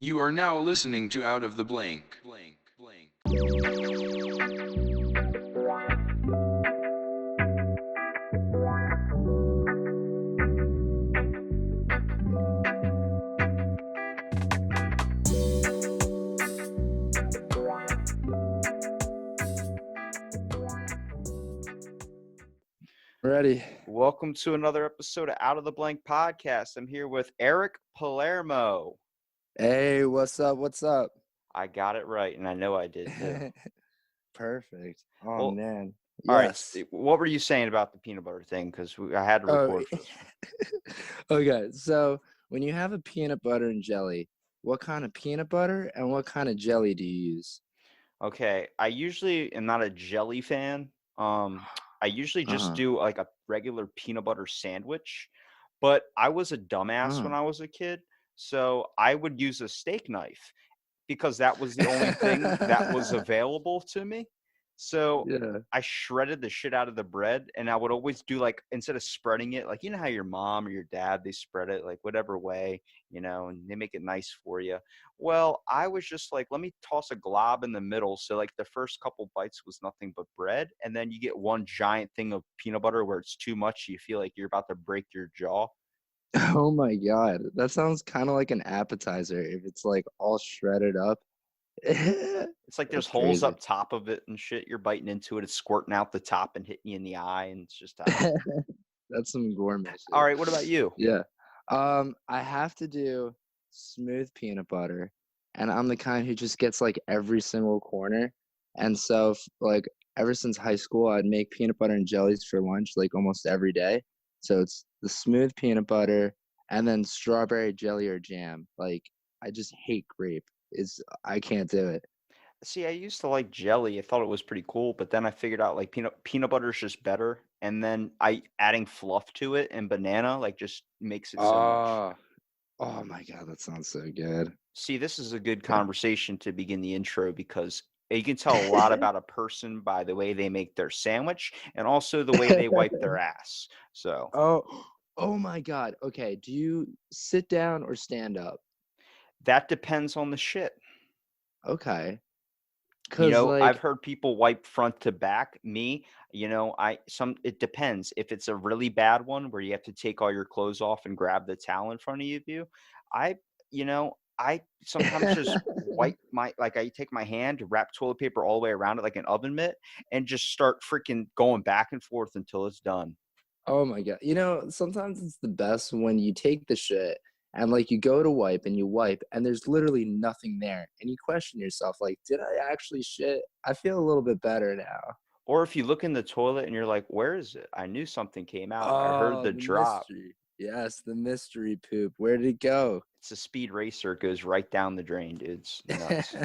You are now listening to Out of the Blank. Ready. Welcome to another episode of Out of the Blank podcast. I'm here with Eric Palermo. Hey, what's up? What's up? I got it right, and I know I did too. Perfect. Oh Well, man. all right. Yes. What were you saying about the peanut butter thing? Because I had to Oh, record for this one. okay. So when you have a peanut butter and jelly, what kind of peanut butter and what kind of jelly do you use? Okay, I usually am not a jelly fan. I usually just Uh-huh. do like a regular peanut butter sandwich, but I was a dumbass when Oh. I was a kid, so I would use a steak knife because that was the only thing that was available to me. So Yeah. I shredded the shit out of the bread, and I would always do like instead of spreading it, like you know how your mom or your dad they spread it like whatever way, and they make it nice for you. Well, I was just like, let me toss a glob in the middle. So like the first couple bites was nothing but bread, and then you get one giant thing of peanut butter where it's too much. You feel like you're about to break your jaw. Oh my God. That sounds kind of like an appetizer if it's like all shredded up. It's like there's That's holes crazy. up top of it and shit. You're biting into it. It's squirting out the top and hitting you in the eye, and it's just That's some gourmet all shit. right. What about you? Yeah. I have to do smooth peanut butter, and I'm the kind who just gets like every single corner. And so, like, ever since high school, I'd make peanut butter and jellies for lunch like almost every day. So it's the smooth peanut butter and then strawberry jelly or jam. Like, I just hate grape. I can't do it. See, I used to like jelly. I thought it was pretty cool, but then I figured out like peanut butter is just better. And then I adding fluff to it and banana like just makes it so much. Oh, oh my God, that sounds so good. See, this is a good conversation to begin the intro because you can tell a lot about a person by the way they make their sandwich and also the way they wipe their ass. So Oh, oh my God. Okay, do you sit down or stand up? that depends on the shit. Okay, 'cause I've like heard people wipe front to back. Me, it depends. If it's a really bad one where you have to take all your clothes off and grab the towel in front of you, I sometimes just wipe I take my hand, wrap toilet paper all the way around it like an oven mitt, and just start freaking going back and forth until it's done. oh my God. Sometimes it's the best when you take the shit and like you go to wipe and you wipe and there's literally nothing there and you question yourself like, did I actually shit? I feel a little bit better now. Or if you look in the toilet and you're like, "Where is it? I knew something came out. I heard Oh, the the drop." mystery. Yes, the mystery poop. Where did it go? It's a speed racer. It goes right down the drain, dude. It's nuts.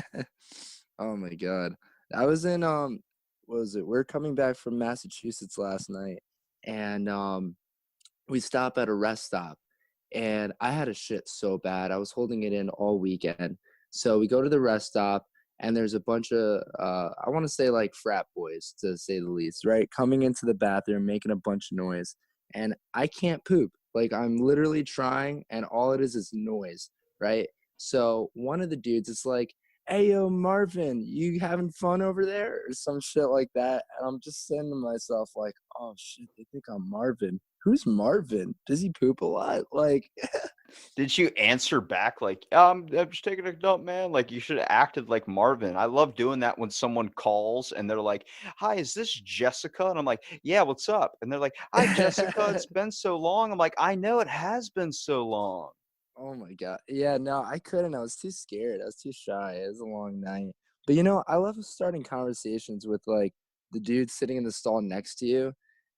Oh my God. I was in what was it? We're coming back from Massachusetts last night and we stop at a rest stop and I had a shit so bad. I was holding it in all weekend. So we go to the rest stop and there's a bunch of I want to say like frat boys to say the least, right? Coming into the bathroom, making a bunch of noise. And I can't poop. Like I'm literally trying and all it is noise, right? So one of the dudes is like, "Hey yo, Marvin, you having fun over there?" or some shit like that. And I'm just saying to myself, like, "Oh shit, they think I'm Marvin. Who's Marvin? Does he poop a lot?" Like, Did you answer back like, I'm just taking a dump, man? Like you should have acted like Marvin. I love doing that when someone calls and they're like, "Hi, is this Jessica?" And I'm like, "Yeah, what's up?" And they're like, "Hi, Jessica. It's been so long." I'm like, "I know it has been so long." oh my God. Yeah, no, I couldn't. I was too scared. I was too shy. It was a long night. But I love starting conversations with like the dude sitting in the stall next to you.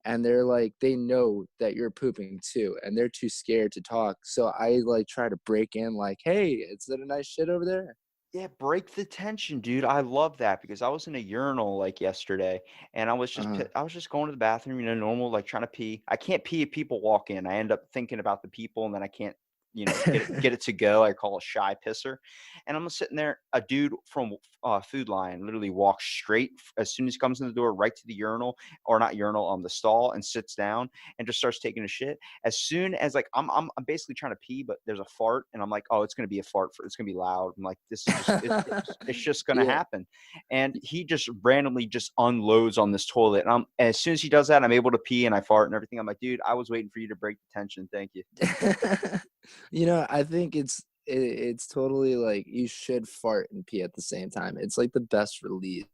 And they're like, they know that you're pooping too, and they're too scared to talk. So I like try to break in, like, "Hey, is it a nice shit over there?" Yeah, break the tension, dude. I love that because I was in a urinal like yesterday and Uh-huh. I was just going to the bathroom, normal, like trying to pee. I can't pee if people walk in. I end up thinking about the people and then I can't get it to go. I call a shy pisser, and I'm sitting there. A dude from Food Lion literally walks straight as soon as he comes in the door, right to the urinal, or not urinal, on the stall, and sits down and just starts taking a shit. As soon as like I'm basically trying to pee, but there's a fart, and I'm like, oh, it's gonna be a fart. It's gonna be loud. I'm like, this is just it's just gonna Yeah. happen. And he just randomly just unloads on this toilet. And as soon as he does that, I'm able to pee and I fart and everything. I'm like, dude, I was waiting for you to break the tension. Thank you. I think it's totally like you should fart and pee at the same time. It's like the best release.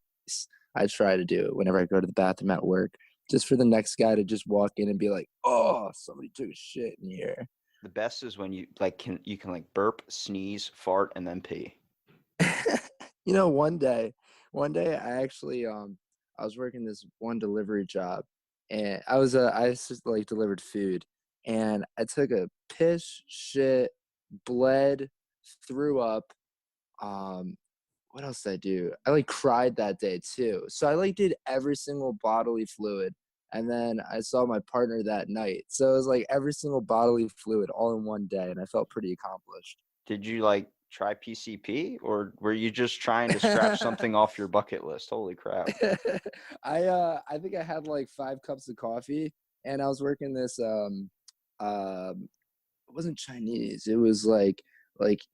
I try to do it whenever I go to the bathroom at work, just for the next guy to just walk in and be like, "Oh, somebody took a shit in here." The best is when you can like burp, sneeze, fart, and then pee. One day I actually I was working this one delivery job, and I just like delivered food, and I took a piss, shit, bled, threw up. Um, what else did I do? I like cried that day too. So I like did every single bodily fluid, and then I saw my partner that night. So it was like every single bodily fluid all in one day, and I felt pretty accomplished. Did you like try PCP, or were you just trying to scratch something off your bucket list? Holy crap. I think I had like 5 cups of coffee, and I was working this um it wasn't Chinese. It was like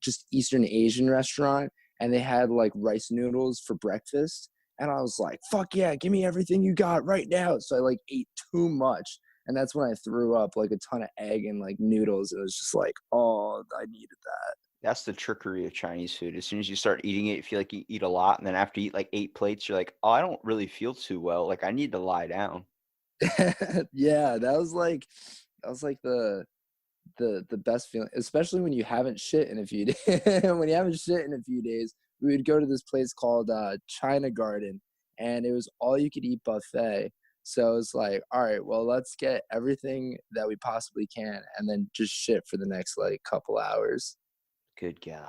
just Eastern Asian restaurant, and they had like rice noodles for breakfast. And I was like, "Fuck yeah, give me everything you got right now!" So I like ate too much, and that's when I threw up like a ton of egg and like noodles. It was just like, oh, I needed That's the trickery of Chinese food. As soon as you start eating it, you feel like you eat a lot, and then after you eat like 8 plates, you're like, "Oh, I don't really feel too well. Like, I need to lie down." that. Yeah, that was like the best feeling, especially when you haven't shit in a few days. When you haven't shit in a few days, we would go to this place called China Garden, and it was all you could eat buffet. So it's like, all right, well, let's get everything that we possibly can, and then just shit for the next like couple hours. Good God.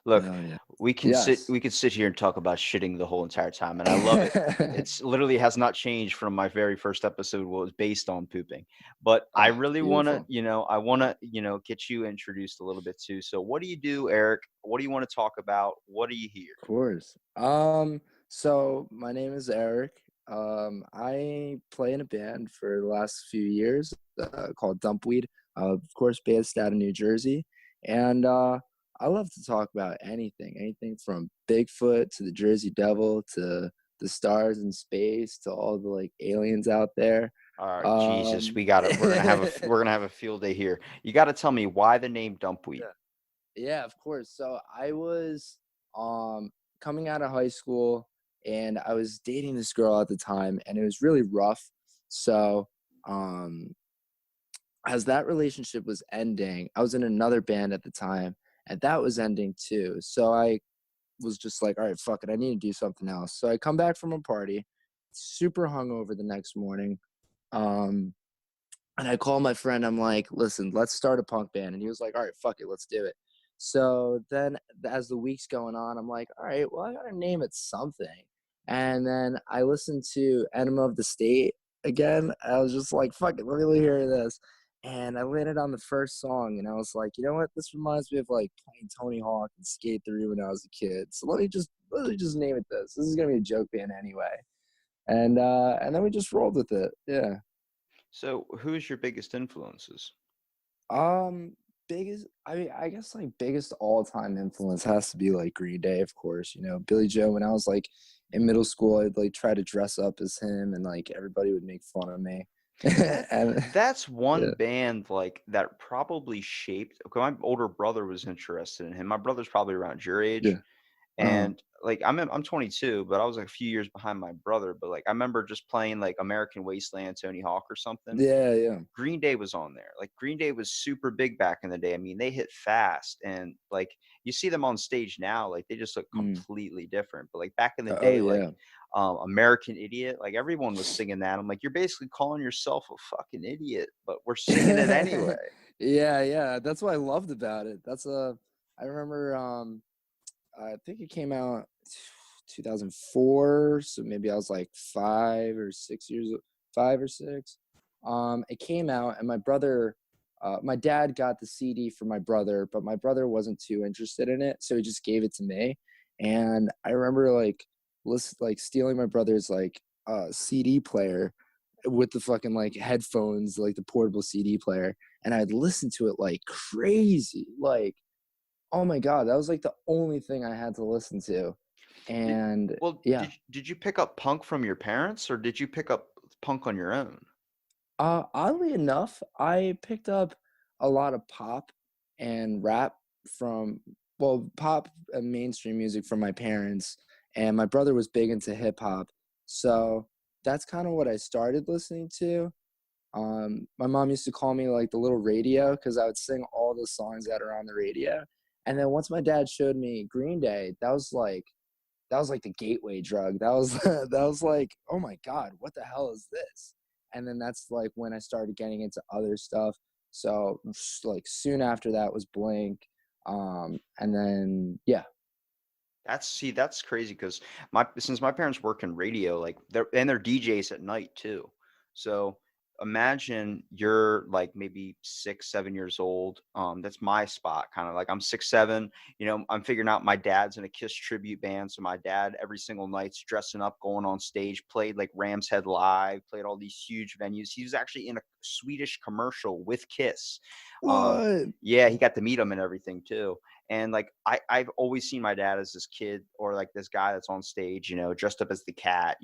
Look, Oh yeah. we can sit Yes. we could sit here and talk about shitting the whole entire time, and I love it. It's literally has not changed from my very first episode, what was based on pooping. But I Oh, really wanna, beautiful. I wanna, get you introduced a little bit too. So what do you do, Eric? What do you want to talk about? What do you hear? Of course. So my name is Eric. I play in a band for the last few years called Dumpweed. Of course, based out of New Jersey, and I love to talk about anything from Bigfoot to the Jersey Devil to the stars in space to all the like aliens out there. All right, Jesus, Um, we got it. We're gonna have a field day here. You got to tell me why the name Dumpweed. Yeah, of course. So I was um coming out of high school, and I was dating this girl at the time, and it was really rough. So um as that relationship was ending, I was in another band at the time, and that was ending too. So I was just like, all right, fuck it, I need to do something else. So I come back from a party, super hungover the next morning. Um and I called my friend. I'm like, listen, let's start a punk band. And he was like, all right, fuck it, let's do it. So then as the week's going on, I'm like, all right, well, I gotta name it something. And then I listened to Enema of the State again. I was just like, fuck it, let me hear this. And I landed on the first song, and I was like, you know what? This reminds me of like playing Tony Hawk and Skate 3 when I was a kid. So let me just name it this. This is gonna be a joke band anyway. And then we just rolled with it. Yeah. So, who's your biggest influences? Um, biggest, I mean, I guess like biggest all-time influence has to be like Green Day, of course. Billy Joe. When I was like in middle school, I'd like try to dress up as him, and like everybody would make fun of me. That And that's one yeah, band like that probably shaped. Okay, my older brother was interested in him. My brother's probably around your age. yeah, uh, And like I'm 22, but I was like a few years behind my brother. But like I remember just playing like American Wasteland, Tony Hawk or something. yeah, yeah. Green Day was on there. Like Green Day was super big back in the day. I mean, they hit fast, and like you see them on stage now, like they just look Mm. completely different. But like back in the Oh day, like yeah. American Idiot, like everyone was singing that. I'm like, you're basically calling yourself a fucking idiot, but we're singing it anyway. Yeah, yeah. That's what I loved about it. I remember I think it came out 2004, so maybe I was like 5 or 6 years, 5 or 6. It came out, and my brother my dad got the CD for my brother, but my brother wasn't too interested in it, so he just gave it to me. And I remember like stealing my brother's like CD player with the fucking like headphones, like the portable CD player, and I'd listen to it like crazy. Like, oh my god, that was like the only thing I had to listen to. Did, And well, yeah, did you pick up punk from your parents, or did you pick up punk on your own? oddly enough, I picked up a lot of pop and rap from, well, pop and mainstream music from my parents, and my brother was big into hip hop. So that's kind of what I started listening to. My mom used to call me like the little radio because I would sing all the songs that are on the radio. And then once my dad showed me Green Day, that was like the gateway drug. That was that was like, oh my god, what the hell is this? And then that's like when I started getting into other stuff. So like soon after that was Blink, and then yeah. That's crazy because my since my parents work in radio, like they're DJs at night too. So imagine you're like maybe 6, 7 years old. That's my spot, kind of like I'm 6, 7. I'm figuring out my dad's in a Kiss tribute band, so my dad every single night's dressing up, going on stage, played like Ram's Head Live, played all these huge venues. He was actually in a Swedish commercial with Kiss. Um, What? yeah, he got to meet him and everything too. And like I've always seen my dad as this kid or like this guy that's on stage, dressed up as the cat,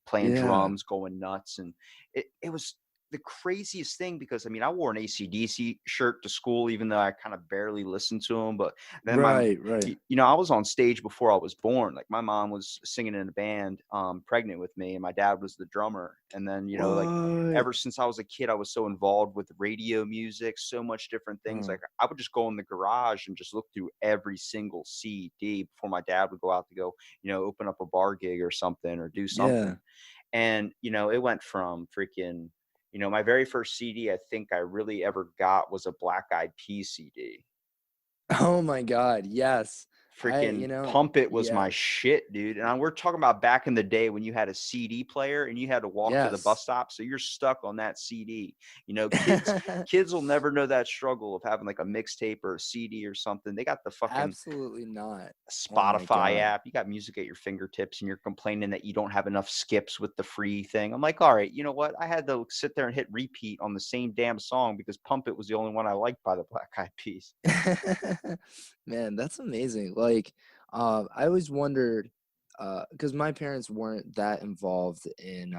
playing Yeah. drums, going nuts. And it was the craziest thing because I mean I wore an ACDC shirt to school, even though I kind of barely listened to him. But then Right, right. I was on stage before I was born. Like my mom was singing in a band, pregnant with me, and my dad was the drummer. And then, like What? ever since I was a kid, I was so involved with radio music, so much different things. Uh, Like I would just go in the garage and just look through every single CD before my dad would go out to go, open up a bar gig or something or do yeah. something. And, it went from freaking, my very first CD I think I really ever got was a Black Eyed Peas CD. Oh my god, yes. Freaking Pump It was my Yeah. shit, dude. And we're talking about back in the day when you had a CD player and you had to walk to the bus Yes. stop, so you're stuck on that CD. Kids will never know that struggle of having like a mixtape or a CD or something. They got the fucking Absolutely not. Oh my Spotify god. app. You got music at your fingertips and you're complaining that you don't have enough skips with the free thing. I'm like, all right, you know what? I had to sit there and hit repeat on the same damn song because Pump It was the only one I liked by the Black Eyed Peas. Man, that's amazing. Like, I always wondered, because my parents weren't that involved in,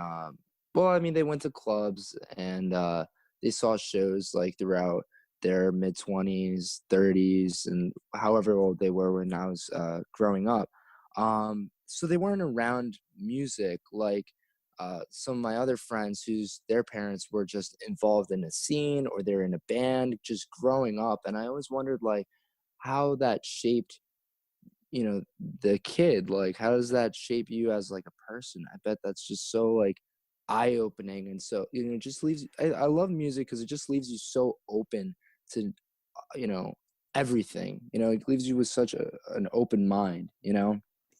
well, I mean, they went to clubs and they saw shows like throughout their mid-20s, 30s, and however old they were when I was growing up. So they weren't around music like some of my other friends whose their parents were just involved in a scene or they're in a band just growing up. And I always wondered, like, how that shaped, the kid. Like, how does that shape you as like a person? I bet that's just so like eye-opening. And so, it just leaves I love music because it just leaves you so open to, you know everything. It leaves you with such an open mind.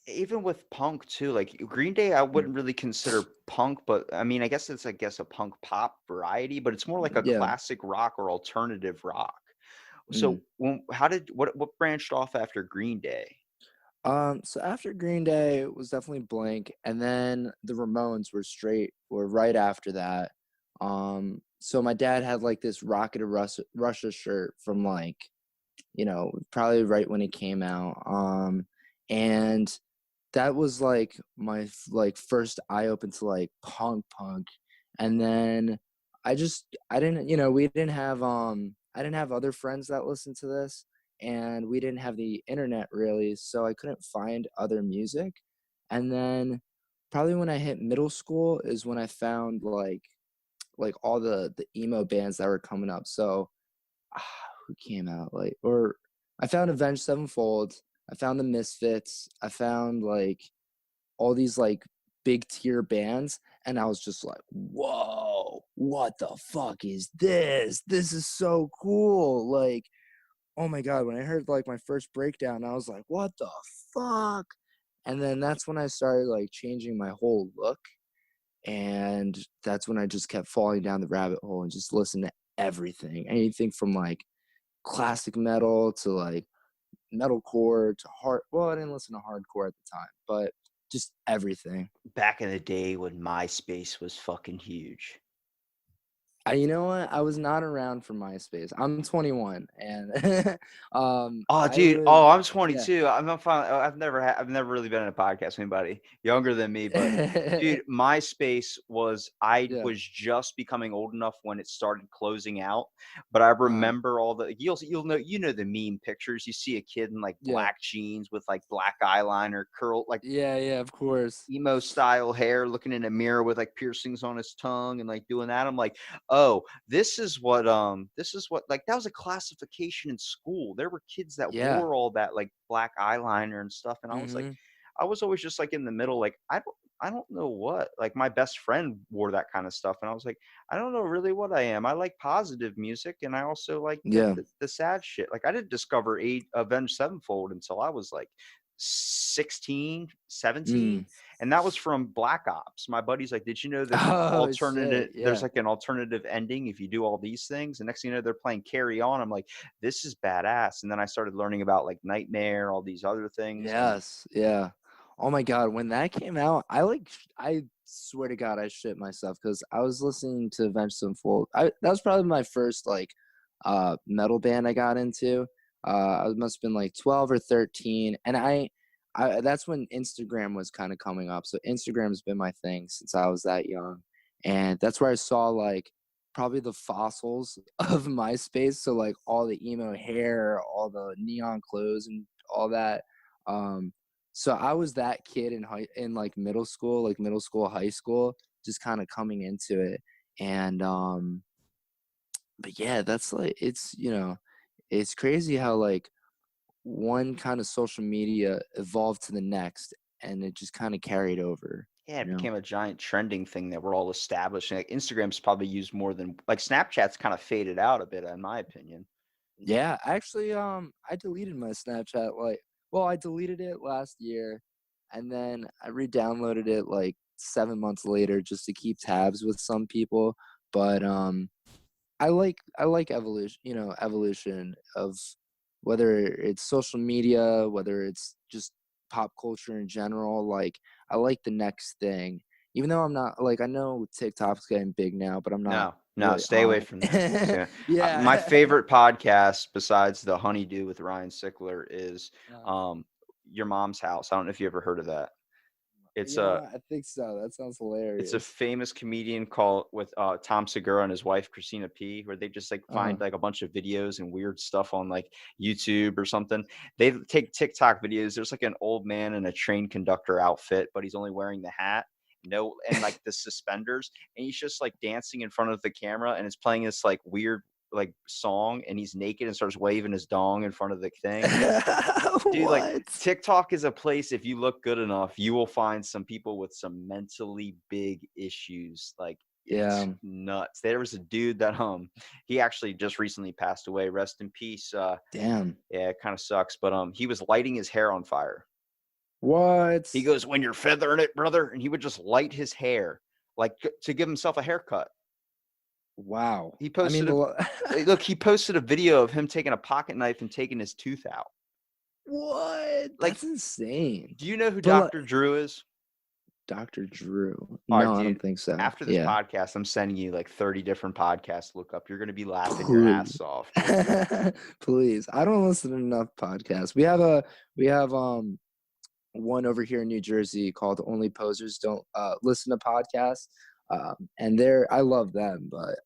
Even with punk too, like Green Day, I Mm, wouldn't really consider punk, but I mean, I guess a punk pop variety, but it's more like a yeah. classic rock or alternative rock. So Mm. how did what branched off after Green Day? So after Green Day it was definitely Blink, and then the Ramones were right after that. So my dad had like this Rocket of Russia shirt from like, probably right when it came out. And that was like my like first eye open to like punk. And then I didn't, we didn't have I didn't have other friends that listened to this, and we didn't have the internet really, so I couldn't find other music. And then probably when I hit middle school is when I found like all the emo bands that were coming up. So who came out like, or I found Avenged Sevenfold, I found the Misfits, I found like all these like big tier bands, and I was just like, whoa, what the fuck is this? This is so cool. Like, oh my god, when I heard like my first breakdown, I was like, what the fuck? And then that's when I started like changing my whole look. And that's when I just kept falling down the rabbit hole and just listened to everything. Anything from like classic metal to like metalcore to hard. Well, I didn't listen to hardcore at the time, but just everything. Back in the day when MySpace was fucking huge. You know what? I was not around for MySpace. I'm 21, and Oh, I dude. was Oh, I'm yeah. 22. I'm not fine. I've never really been in a podcast with anybody younger than me, but dude, MySpace was I Yeah. was just becoming old enough when it started closing out. But I remember all the you'll know the meme pictures. You see a kid in like Yeah. black jeans with like black eyeliner, curl like Yeah, yeah, of course. emo style hair, looking in a mirror with like piercings on his tongue and like doing that. I'm like, oh, this is what like that was a classification in school. There were kids that Yeah. wore all that like black eyeliner and stuff. And Mhm. I was always just like in the middle, like I don't know what. Like my best friend wore that kind of stuff. And I was like, I don't know really what I am. I like positive music and I also like Yeah. the sad shit. Like I didn't discover Avenged Sevenfold until I was like 16, Mm. 17, and that was from Black Ops. My buddy's like, did you know there's an Oh, alternative, shit, yeah. ending if you do all these things? And next thing you know, they're playing Carry On. I'm like, this is badass. And then I started learning about like Nightmare, all these other things. And Yes, yeah. Oh my god, when that came out, I swear to God I shit myself because I was listening to Avenged Sevenfold. That was probably my first like metal band I got into. I must have been like 12 or 13, and I that's when Instagram was kind of coming up. So Instagram's been my thing since I was that young, and that's where I saw like probably the fossils of MySpace. So like all the emo hair, all the neon clothes, and all that. Um, so I was that kid in like middle school, high school, just kind of coming into it. And but yeah, that's like it's crazy how like one kind of social media evolved to the next and it just kind of carried over, yeah, it you know? became a giant trending thing that we're all establishing. Like Instagram's probably used more than like Snapchat's kind of faded out a bit, in my opinion. Yeah, actually, I deleted my Snapchat I deleted it last year and then I re-downloaded it like 7 months later just to keep tabs with some people. But I like evolution of whether it's social media, whether it's just pop culture in general. Like I like the next thing. Even though I'm not like I know TikTok's getting big now, but I'm not No, no, really stay on away from that. it. So, my Yeah. favorite podcast besides the Honeydew with Ryan Sickler is Uh, um, Your Mom's House. I don't know if you ever heard of that. It's you know a what? I think so. That sounds it's a hilarious. famous comedian called with Tom Segura and his wife Christina P, where they just like Uh-huh. find like a bunch of videos and weird stuff on like YouTube or something. They take TikTok videos. There's like an old man in a train conductor outfit, but he's only wearing the hat, no, and like the suspenders, and he's just like dancing in front of the camera, and it's playing this like weird like song, and he's naked and starts waving his dong in front of the thing. Dude, like What? TikTok is a place if you look good enough, you will find some people with some mentally big issues. Like it's Yeah. nuts. There was a dude that he actually just recently passed away. Rest in peace. Damn. Yeah, it kind of sucks, but he was lighting his hair on fire. What? He goes, "When you're feathering it, brother," and he would just light his hair like to give himself a haircut. Wow. He I mean, posted a look, he posted a video of him taking a pocket knife and taking his tooth out. what? Like, That's insane. do you know who But like, Dr. Drew is? Dr. Drew. All right, No, I don't dude. think so. After this Yeah. podcast, I'm sending you like 30 different podcasts to look up. You're gonna be laughing your Please. ass off, dude. Please. I don't listen to enough podcasts. We have one over here in New Jersey called Only Posers Don't Listen to Podcasts. And I love them, but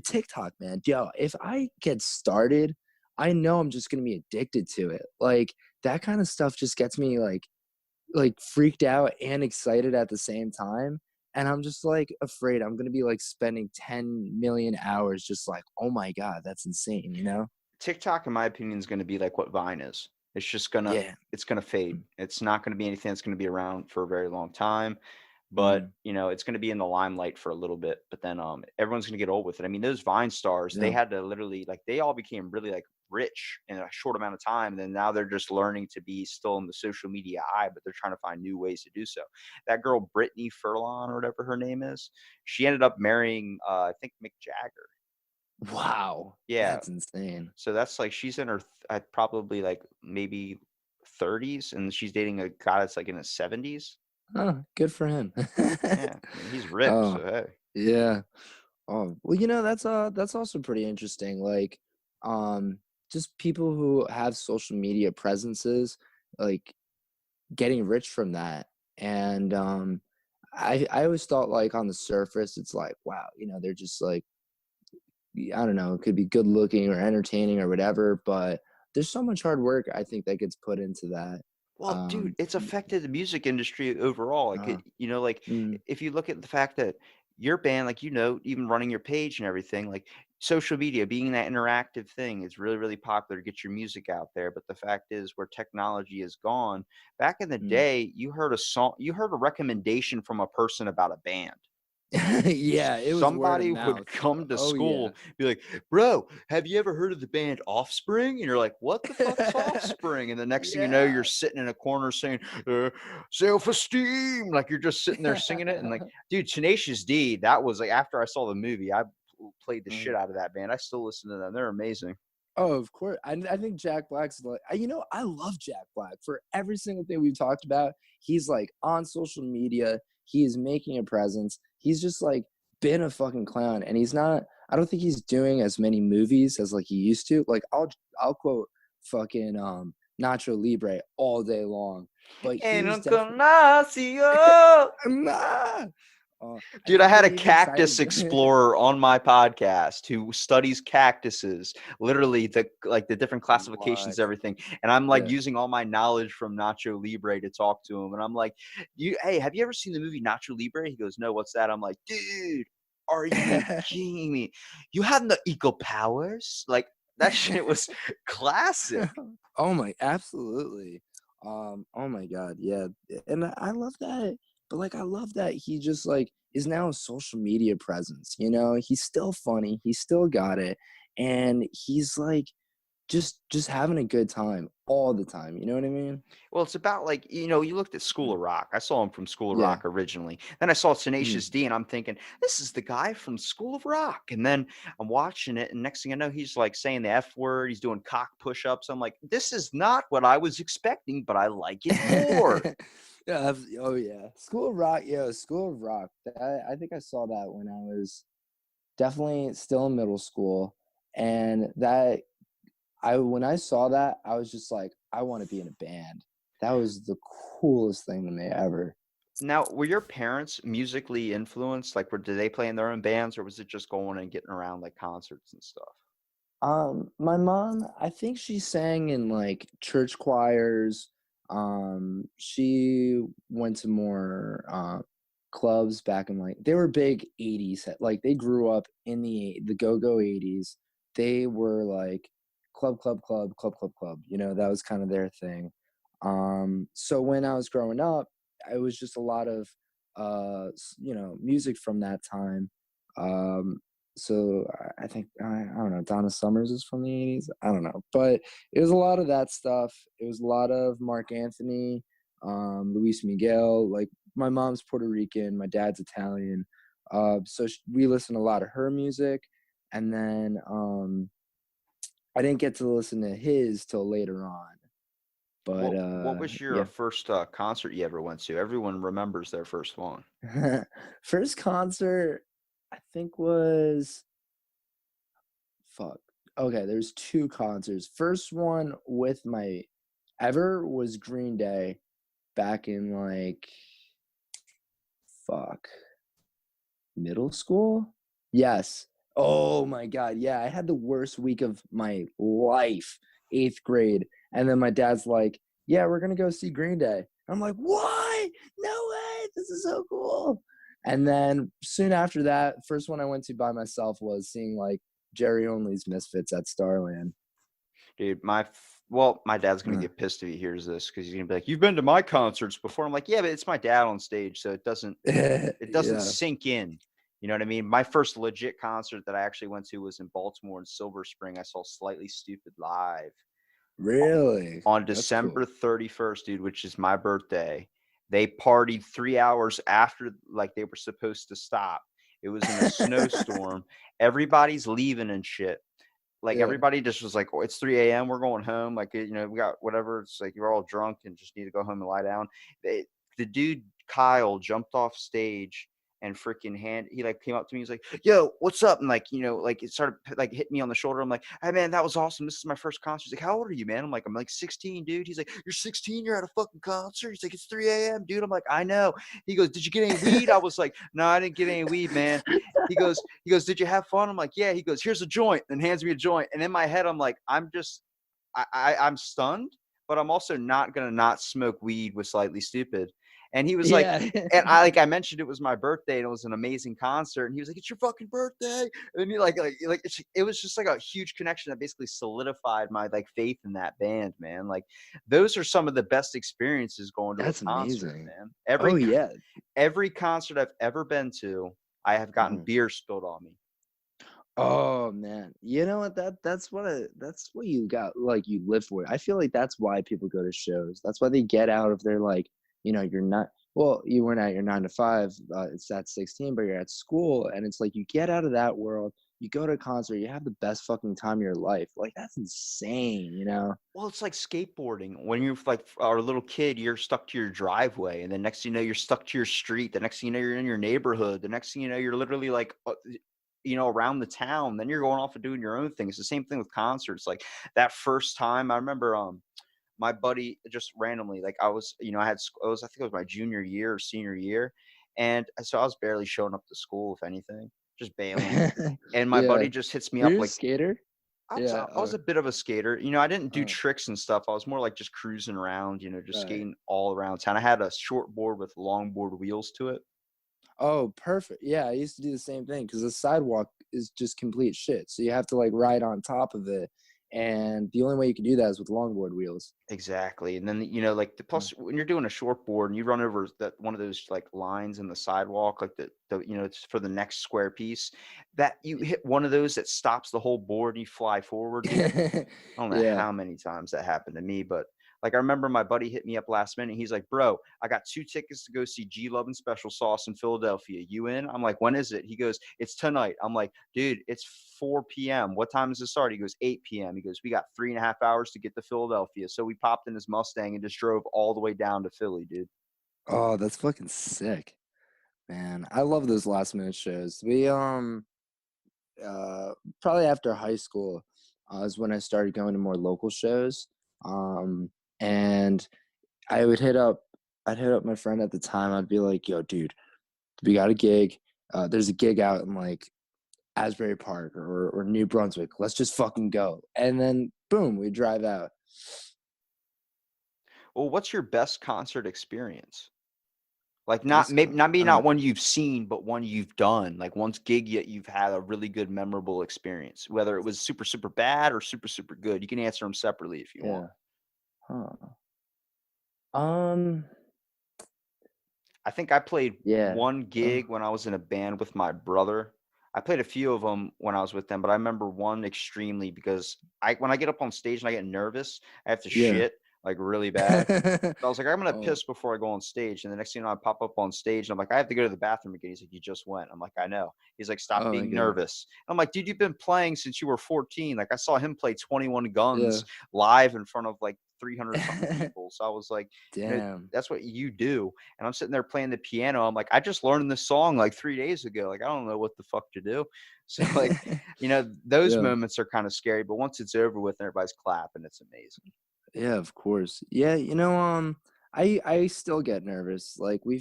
TikTok, man, yo, if I get started, I know I'm just gonna be addicted to it. Like that kind of stuff just gets me like freaked out and excited at the same time. And I'm just like afraid I'm gonna be like spending 10 million hours just like, oh my God, that's insane, you know? TikTok, in my opinion, is gonna be like what Vine is. It's just gonna Yeah. it's gonna fade. It's not gonna be anything that's gonna be around for a very long time. But Mm, it's gonna be in the limelight for a little bit. But then everyone's gonna get old with it. I mean, those Vine stars, they yeah. had to literally like they all became really like rich in a short amount of time. And then now they're just learning to be still in the social media eye, but they're trying to find new ways to do so. That girl Brittany Furlan or whatever her name is, she ended up marrying I think Mick Jagger. Wow, Yeah. that's insane. So that's like she's in her probably like maybe 30s, and she's dating a guy that's like in his 70s. Oh, good for him. Yeah, I mean, he's ripped, Oh, so hey. yeah. Oh, well, that's also pretty interesting. Like, um, just people who have social media presences, like getting rich from that. And I always thought like on the surface, it's like, wow, they're just like, I don't know, it could be good looking or entertaining or whatever, but there's so much hard work I think that gets put into that. Well, dude, Um, it's affected the music industry overall. Like, uh, like mm, if you look at the fact that your band, like, even running your page and everything, like social media being that interactive thing is really, really popular to get your music out there. But the fact is, where technology has gone, back in the mm. day, you heard a recommendation from a person about a band. Yeah, it was word of Somebody would mouth. come to Oh yeah. school, be like, "Bro, have you ever heard of the band Offspring?" And you're like, "What the fuck is Offspring?" And the next thing you know, you're Yeah. sitting in a corner saying, "Self-esteem," like you're just sitting there singing it. And like, dude, Tenacious D, that was like after I saw the movie, I played the shit Mm. out of that band. I still listen to them; they're amazing. Oh, of course. I think Jack Black's like, I love Jack Black for every single thing we've talked about. He's like on social media. He is making a presence. He's just like been a fucking clown, and he's not. I don't think he's doing as many movies as like he used to. Like I'll quote fucking Nacho Libre all day long, but And he's Uncle definitely. Nacio. I Dude, I think had they a even cited. cactus explorer on my podcast who studies cactuses, literally the different classifications, What? everything. And I'm like Yeah. using all my knowledge from Nacho Libre to talk to him. And I'm like, hey, have you ever seen the movie Nacho Libre? He goes, no, what's that? I'm like, dude, are you kidding me? You have the equal powers? Like that shit was classic. Oh my, absolutely. Oh my God, yeah. And I love that, but like I love that he just like is now a social media presence, He's still funny, he's still got it, and he's like just having a good time all the time, you know what I mean? Well, it's about like, you looked at School Mm. of Rock. I saw him from School of Yeah. Rock originally. Then I saw Mm. Tenacious D and I'm thinking, this is the guy from School of Rock. And then I'm watching it, and next thing I know, he's like saying the F word, he's doing cock push-ups. I'm like, this is not what I was expecting, but I like it more. Yeah, oh yeah. School of Rock, yeah, School of Rock. I think I saw that when I was definitely still in middle school, and that I when I saw that, I was just like, I want to be in a band. That was the coolest thing to me ever. Now, were your parents musically influenced? Like, did they play in their own bands, or was it just going and getting around like concerts and stuff? My mom, I think she sang in like church choirs. She went to more clubs back in like they were big 80s. Like they grew up in the go-go 80s. They were like club, club, club, club, club, club. That was kind of their thing. So when I was growing up, it was just a lot of music from that time. Um, so I think I don't know. Donna Summers is from the 80s. I don't know, but it was a lot of that stuff. It was a lot of Mark Anthony, Luis Miguel. Like my mom's Puerto Rican, my dad's Italian, so we listen to a lot of her music, and then I didn't get to listen to his till later on. But What was your yeah, first concert you ever went to? Everyone remembers their first one. first concert I think was fuck. Okay, there's two concerts. First one with my ever was Green Day back in like fuck middle school. Yes. Oh my god. Yeah, I had the worst week of my life, 8th grade, and then my dad's like, "Yeah, we're gonna go see Green Day." I'm like, "What? No way! This is so cool!" And then soon after that, first one I went to by myself was seeing like Jerry Only's Misfits at Starland. Dude, my dad's gonna Uh, get pissed if he hears this because he's gonna be like, "You've been to my concerts before." I'm like, "Yeah, but it's my dad on stage, so it doesn't yeah, sink in." You know what I mean? My first legit concert that I actually went to was in Baltimore in Silver Spring. I saw Slightly Stupid live really. on That's cool. December 31st, dude, which is my birthday. They partied 3 hours after like they were supposed to stop. It was in a snowstorm. Everybody's leaving and shit. Like, Yeah. everybody just was like, "Oh, it's 3 a.m. We're going home." Like, we got whatever. It's like you're all drunk and just need to go home and lie down. The dude Kyle jumped off stage and freaking he like came up to me. He's like, "Yo, what's up?" And like, like it started like hitting me on the shoulder. I'm like, "Hey man, that was awesome. This is my first concert." He's like, "How old are you, man?" I'm like 16, dude. He's like, "You're 16. You're at a fucking concert." He's like, "It's 3 a.m., dude." I'm like, "I know." He goes, "Did you get any weed?" I was like, "No, I didn't get any weed, man." He goes, "Did you have fun?" I'm like, "Yeah." He goes, "Here's a joint," and hands me a joint. And in my head, I'm like, I'm stunned, but I'm also not gonna not smoke weed with Slightly Stoopid. And he was like, Yeah. and I mentioned it was my birthday and it was an amazing concert. And he was like, "It's your fucking birthday." And he it was just like a huge connection that basically solidified my like faith in that band, man. Like those are some of the best experiences going to a That's concert, amazing. man. Oh yeah. Every concert I've ever been to, I have gotten Mhm. beer spilled on me. Oh man, you know what? That's what you got. Like you live for it. I feel like that's why people go to shows. That's why they get out of their like, you're not. Well, you weren't at your 9 to 5. It's at 16, but you're at school, and it's like you get out of that world. You go to a concert. You have the best fucking time of your life. Like that's insane. Well, it's like skateboarding. When you're like a little kid, you're stuck to your driveway, and the next thing you know, you're stuck to your street. The next thing you know, you're in your neighborhood. The next thing you know, you're literally like, around the town. Then you're going off and doing your own thing. It's the same thing with concerts. Like that first time, I remember, my buddy just randomly, like I was, I think it was my junior year or senior year, and so I was barely showing up to school, if anything, just bailing. And my Yeah. buddy just hits me Were up you a like, skater? I was Yeah. I was a bit of a skater. I didn't do Oh, tricks and stuff. I was more like just cruising around, just right. skating all around town. I had a short board with longboard wheels to it. Oh, perfect. Yeah, I used to do the same thing because the sidewalk is just complete shit. So you have to like ride on top of it, and the only way you can do that is with longboard wheels. Exactly. And then, like the Mm. plus when you're doing a short board and you run over that one of those like lines in the sidewalk, like it's for the next square piece, that you hit one of those that stops the whole board and you fly forward, dude. I don't know Yeah. how many times that happened to me, but like I remember my buddy hit me up last minute. He's like, "Bro, I got 2 tickets to go see G Love and Special Sauce in Philadelphia. You in?" I'm like, "When is it?" He goes, "It's tonight." I'm like, "Dude, it's 4 p.m. What time does it start?" He goes, "8 p.m." He goes, "We got 3.5 hours to get to Philadelphia." So we popped in his Mustang and just drove all the way down to Philly, dude. Oh, that's fucking sick, man. I love those last minute shows. Uh Probably after high school is when I started going to more local shows. Um and I'd hit up my friend at the time. I'd be like, "Yo, dude, we got a gig. There's a gig out in like Asbury Park or New Brunswick. Let's just fucking go." And then boom, we drive out. Well, what's your best concert experience? Like not Best maybe con. not maybe not one you've seen, but one you've done. Like one's gig yet you've had a really good memorable experience, whether it was super, super bad or super, super good. You can answer them separately if you want. Yeah. Huh. Um. I think I played Yeah. one gig when I was in a band with my brother. I played a few of them when I was with them, but I remember one extremely because when I get up on stage and I get nervous, I have to Yeah. shit like really bad. So I was like, "I'm gonna Oh. piss before I go on stage." And the next thing you know, I pop up on stage and I'm like, "I have to go to the bathroom again." He's like, "You just went." I'm like, "I know." He's like, "Stop Oh my being god. nervous." I'm like, "Dude, you've been playing since you were 14." Like I saw him play 21 Yeah. Guns live in front of like 300 something people. So I was like, Damn. that's what you do. And I'm sitting there playing the piano. I'm like, I just learned this song like 3 days ago. Like, I don't know what the fuck to do. So like, those Yeah. moments are kind of scary, but once it's over with and everybody's clapping, it's amazing. Yeah, of course. Yeah, I still get nervous. Like we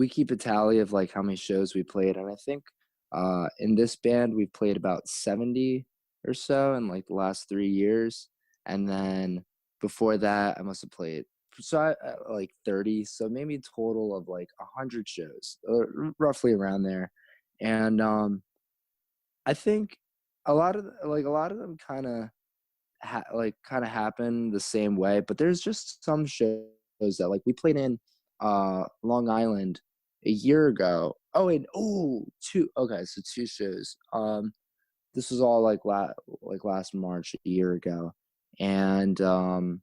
keep a tally of like how many shows we played, and I think in this band we played about 70 or so in like the last 3 years, and then before that I must have played like 30, so maybe a total of like 100 shows, roughly around there, and I think a lot of them kind of happen the same way, but there's just some shows that like we played in Long Island a year ago. Oh, and oh, two. Okay, so two shows. This was all like last March a year ago, and the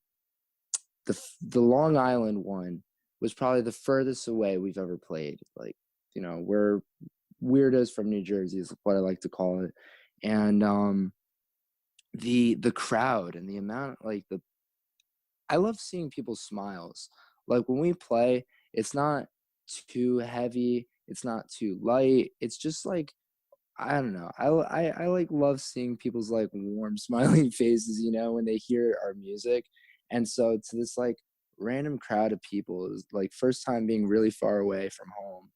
Long Island one was probably the furthest away we've ever played. Like, we're weirdos from New Jersey is what I like to call it. And the crowd and the amount, like the I love seeing people's smiles. Like when we play, it's not too heavy, it's not too light. It's just like I don't know. I like love seeing people's like warm smiling faces, when they hear our music. And so to this like random crowd of people is like first time being really far away from home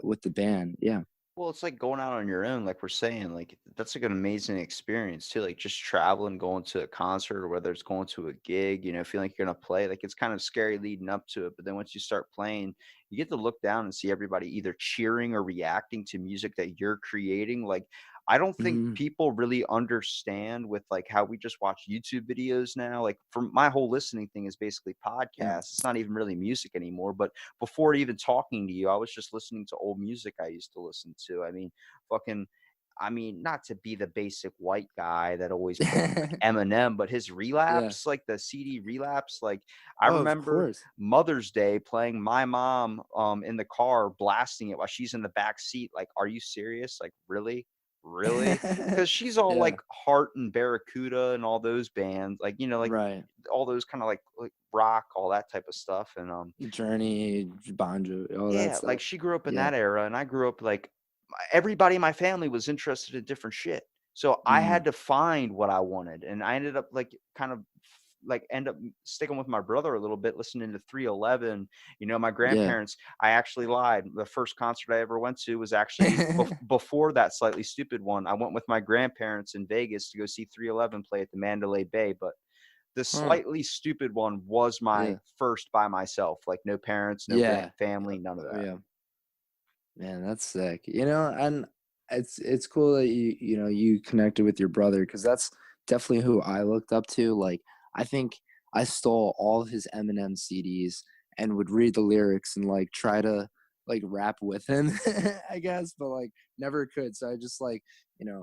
with the band. Yeah. Well, it's like going out on your own, like we're saying, like that's like an amazing experience too. Like just traveling, going to a concert, or whether it's going to a gig, feeling like you're gonna play. Like it's kind of scary leading up to it, but then once you start playing, you get to look down and see everybody either cheering or reacting to music that you're creating. Like I don't think Mhm. people really understand with like how we just watch YouTube videos now. Like for my whole listening thing is basically Yeah. podcasts. It's not even really music anymore, but before even talking to you, I was just listening to old music I used to listen to. Fucking, not to be the basic white guy that always picks like Eminem, but his Yeah. relapse, like the CD relapse, like I Oh, of remember course. Mother's Day playing my mom in the car, blasting it while she's in the back seat. Like, are you serious? Like, really? Really? Because she's all Yeah. like Heart and Barracuda and all those bands, like like Right. all those kind of like rock, all that type of stuff. And Journey, Bon Jovi, all that yeah, like stuff. she grew up in Yeah. that era, and I grew up like everybody in my family was interested in different shit. So I Mm. had to find what I wanted, and I ended up like kind of like end up sticking with my brother a little bit, listening to 311. My Yeah. grandparents. I actually lied. The first concert I ever went to was actually before that slightly stupid one. I went with my grandparents in Vegas to go see 311 play at the Mandalay Bay, but the Huh. slightly stupid one was my Yeah. first by myself, like no parents, no Yeah. family, none of Oh, that. yeah. Man, that's sick. And it's cool that you connected with your brother because that's definitely who I looked up to. Like, I think I stole all of his Eminem CDs and would read the lyrics and like try to like rap with him, I guess, but like never could. So I just like,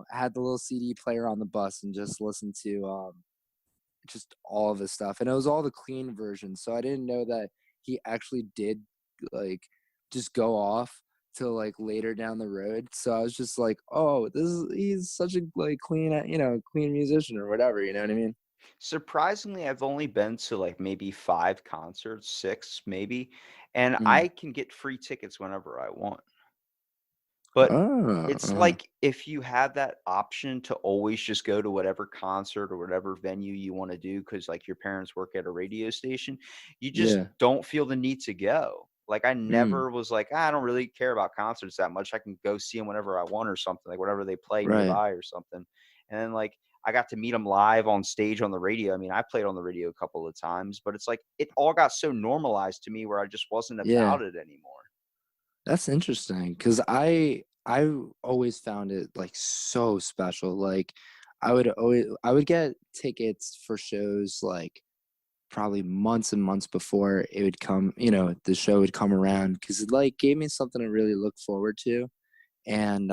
had the little CD player on the bus and just listened to just all of his stuff, and it was all the clean version, so I didn't know that he actually did, like, just go off till, like, later down the road, so I was just like, "Oh, he's such a, like, clean, clean musician," or whatever, you know what I mean? Surprisingly, I've only been to like maybe 5 concerts, 6 maybe, and Mm. I can get free tickets whenever I want. But Oh, it's like if you have that option to always just go to whatever concert or whatever venue you wanna do, because like, your parents work at a radio station, you just yeah. don't feel the need to go. Like, I Mm. never was like, "I don't really care about concerts that much. I can go see them whenever I want or something, like, whenever they play Right. nearby or something." And then, like, I got to meet them live on stage on the radio. I played on the radio a couple of times, but it's like it all got so normalized to me where I just wasn't Yeah. about it anymore. That's interesting because I always found it, like, so special, like, I would get tickets for shows, like, probably months and months before it would come, the show would come around because it like gave me something to really look forward to. And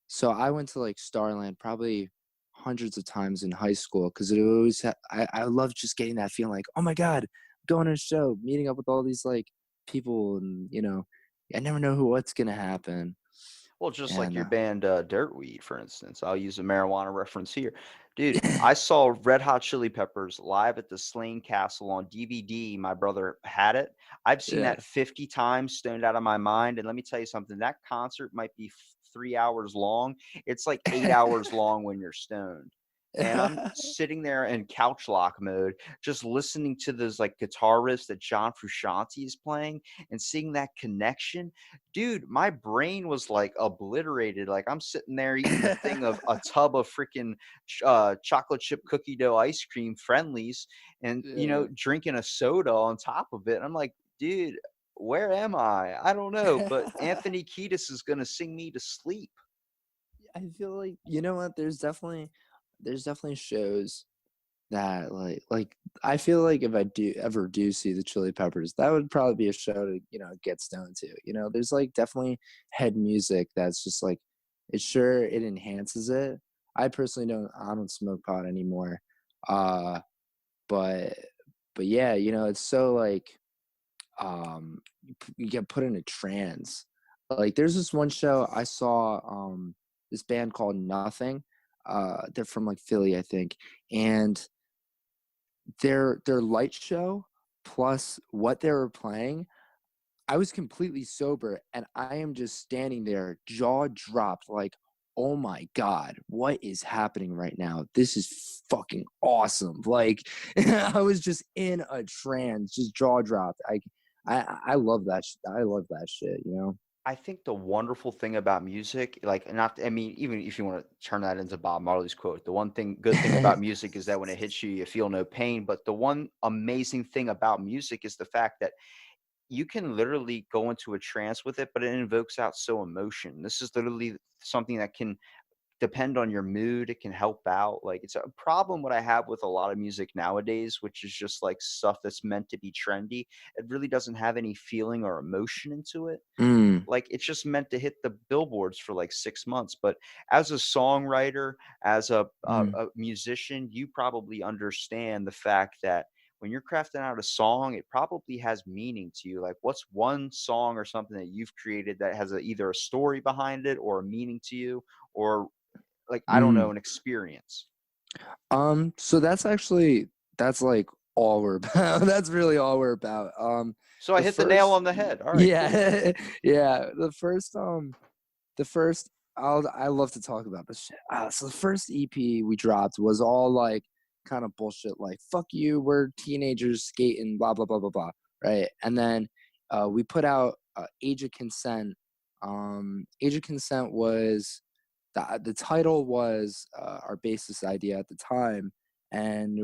so I went to like Starland probably hundreds of times in high school because it always I love just getting that feeling like, oh my God, going to a show, meeting up with all these like people and I never know what's gonna happen. Well, just like And your band, Dirtweed, for instance. I'll use a marijuana reference here. Dude, I saw Red Hot Chili Peppers live at the Slane Castle on DVD. My brother had it. I've seen yeah. that 50 times, stoned out of my mind. And let me tell you something, that concert might be 3 hours long. It's like 8 hours long when you're stoned. And I'm sitting there in couch lock mode, just listening to those like guitar riffs that John Frusciante is playing and seeing that connection. Dude, my brain was like obliterated. Like I'm sitting there eating a tub of freaking chocolate chip cookie dough ice cream friendlies and, Yeah. drinking a soda on top of it. And I'm like, dude, where am I? I don't know. But Anthony Kiedis is going to sing me to sleep. I feel like you know what? There's definitely shows that like I feel like if I do ever do see the Chili Peppers, that would probably be a show to get stoned to. There's like definitely head music that's just like it enhances it. I personally don't smoke pot anymore, uh, but yeah, it's so like you get put in a trance. Like, there's this one show I saw, this band called Nothing. They're from like Philly, I think, and their light show plus what they were playing, I was completely sober and I am just standing there, jaw dropped, like, oh my God, what is happening right now? This is fucking awesome. Like, I was just in a trance, just jaw dropped. I love that. I love that shit, you know? I think the wonderful thing about music, like not, I mean, even if you want to turn that into Bob Marley's quote, the one thing, good thing about music is that when it hits you, you feel no pain. But the one amazing thing about music is the fact that you can literally go into a trance with it, but it invokes out so emotion. This is literally something that can depend on your mood. It can help out. Like it's a problem what I have with a lot of music nowadays, which is just like stuff that's meant to be trendy. It really doesn't have any feeling or emotion into it. Mm, Like it's just meant to hit the billboards for like 6 months. But as a songwriter, as mm, a musician, you probably understand the fact that when you're crafting out a song, it probably has meaning to you. Like, what's one song or something that you've created that has either a story behind it or a meaning to you, or like I don't know, mm. an experience. So that's like all we're about. That's really all we're about. So I The hit the nail first, on the head. All right, cool. yeah, yeah. The first, I love to talk about this shit. So the first EP we dropped was all like kind of bullshit, like "fuck you, we're teenagers skating," blah blah blah blah blah, right? And then we put out "Age of Consent." "Age of Consent" was the title was our basis idea at the time, and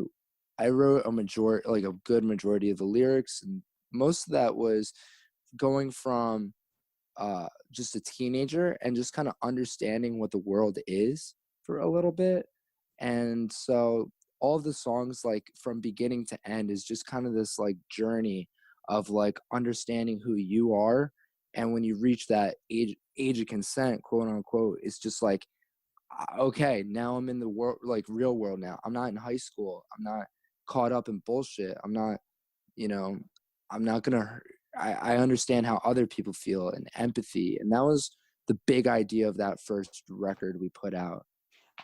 I wrote a good majority of the lyrics, and most of that was going from just a teenager and just kind of understanding what the world is for a little bit. And so all of the songs, like from beginning to end, is just kind of this like journey of like understanding who you are. And when you reach that age of consent, quote unquote, it's just like, okay, now I'm in the world, like real world now. I'm not in high school. I'm not caught up in bullshit. I'm not, you know, I'm not gonna I understand how other people feel and empathy. And that was the big idea of that first record we put out.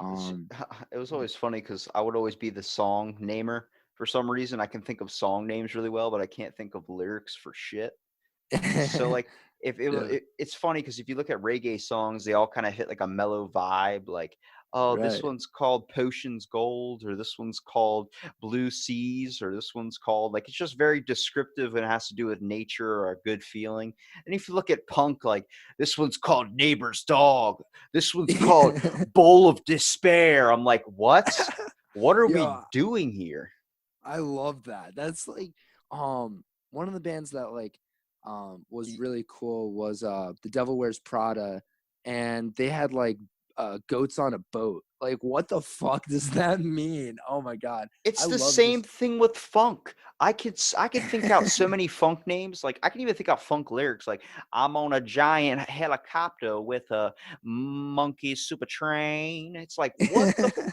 It's Um it was always funny because I would always be the song namer for some reason. I can think of song names really well, but I can't think of lyrics for shit. So like if yeah, it's funny because if you look at reggae songs, they all kind of hit like a mellow vibe, like oh this right. one's called Potions Gold, or this one's called Blue Seas, or this one's called like it's just very descriptive and it has to do with nature or a good feeling. And if you look at punk, like this one's called Neighbor's Dog, this one's called Bowl of Despair. I'm like, what are we Yo, doing here? I love that. That's like one of the bands that like was really cool was The Devil Wears Prada, and they had like goats on a boat. Like what the fuck does that mean? Oh my god. It's I the love same this. thing with funk. I could think out so many funk names. Like I can even think out funk lyrics. Like I'm on a giant helicopter with a monkey super train. It's like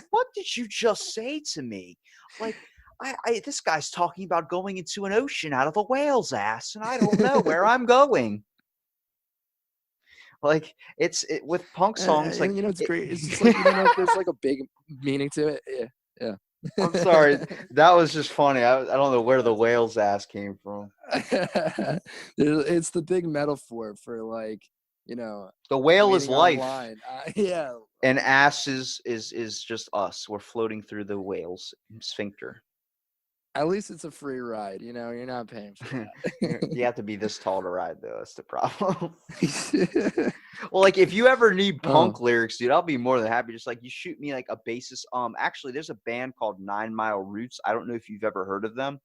what did you just say to me? Like this guy's talking about going into an ocean out of a whale's ass, and I don't know where I'm going. Like with punk songs. Like And you know it's it, great. It's just like even though there's like a big meaning to it. Yeah. I'm sorry, Yeah. that was just funny. I don't know where the whale's ass came from. It's the big metaphor for like, you know, The whale is waiting life, online. Yeah. and ass is just us. We're floating through the whale's sphincter. At least it's a free ride, you know, you're not paying for You have to be this tall to ride, though. That's the problem. that. Well, like if you ever need Oh, punk lyrics, dude, I'll be more than happy. Just like you shoot me like a basis. Actually, there's a band called 9 Mile Roots. I don't know if you've ever heard of them.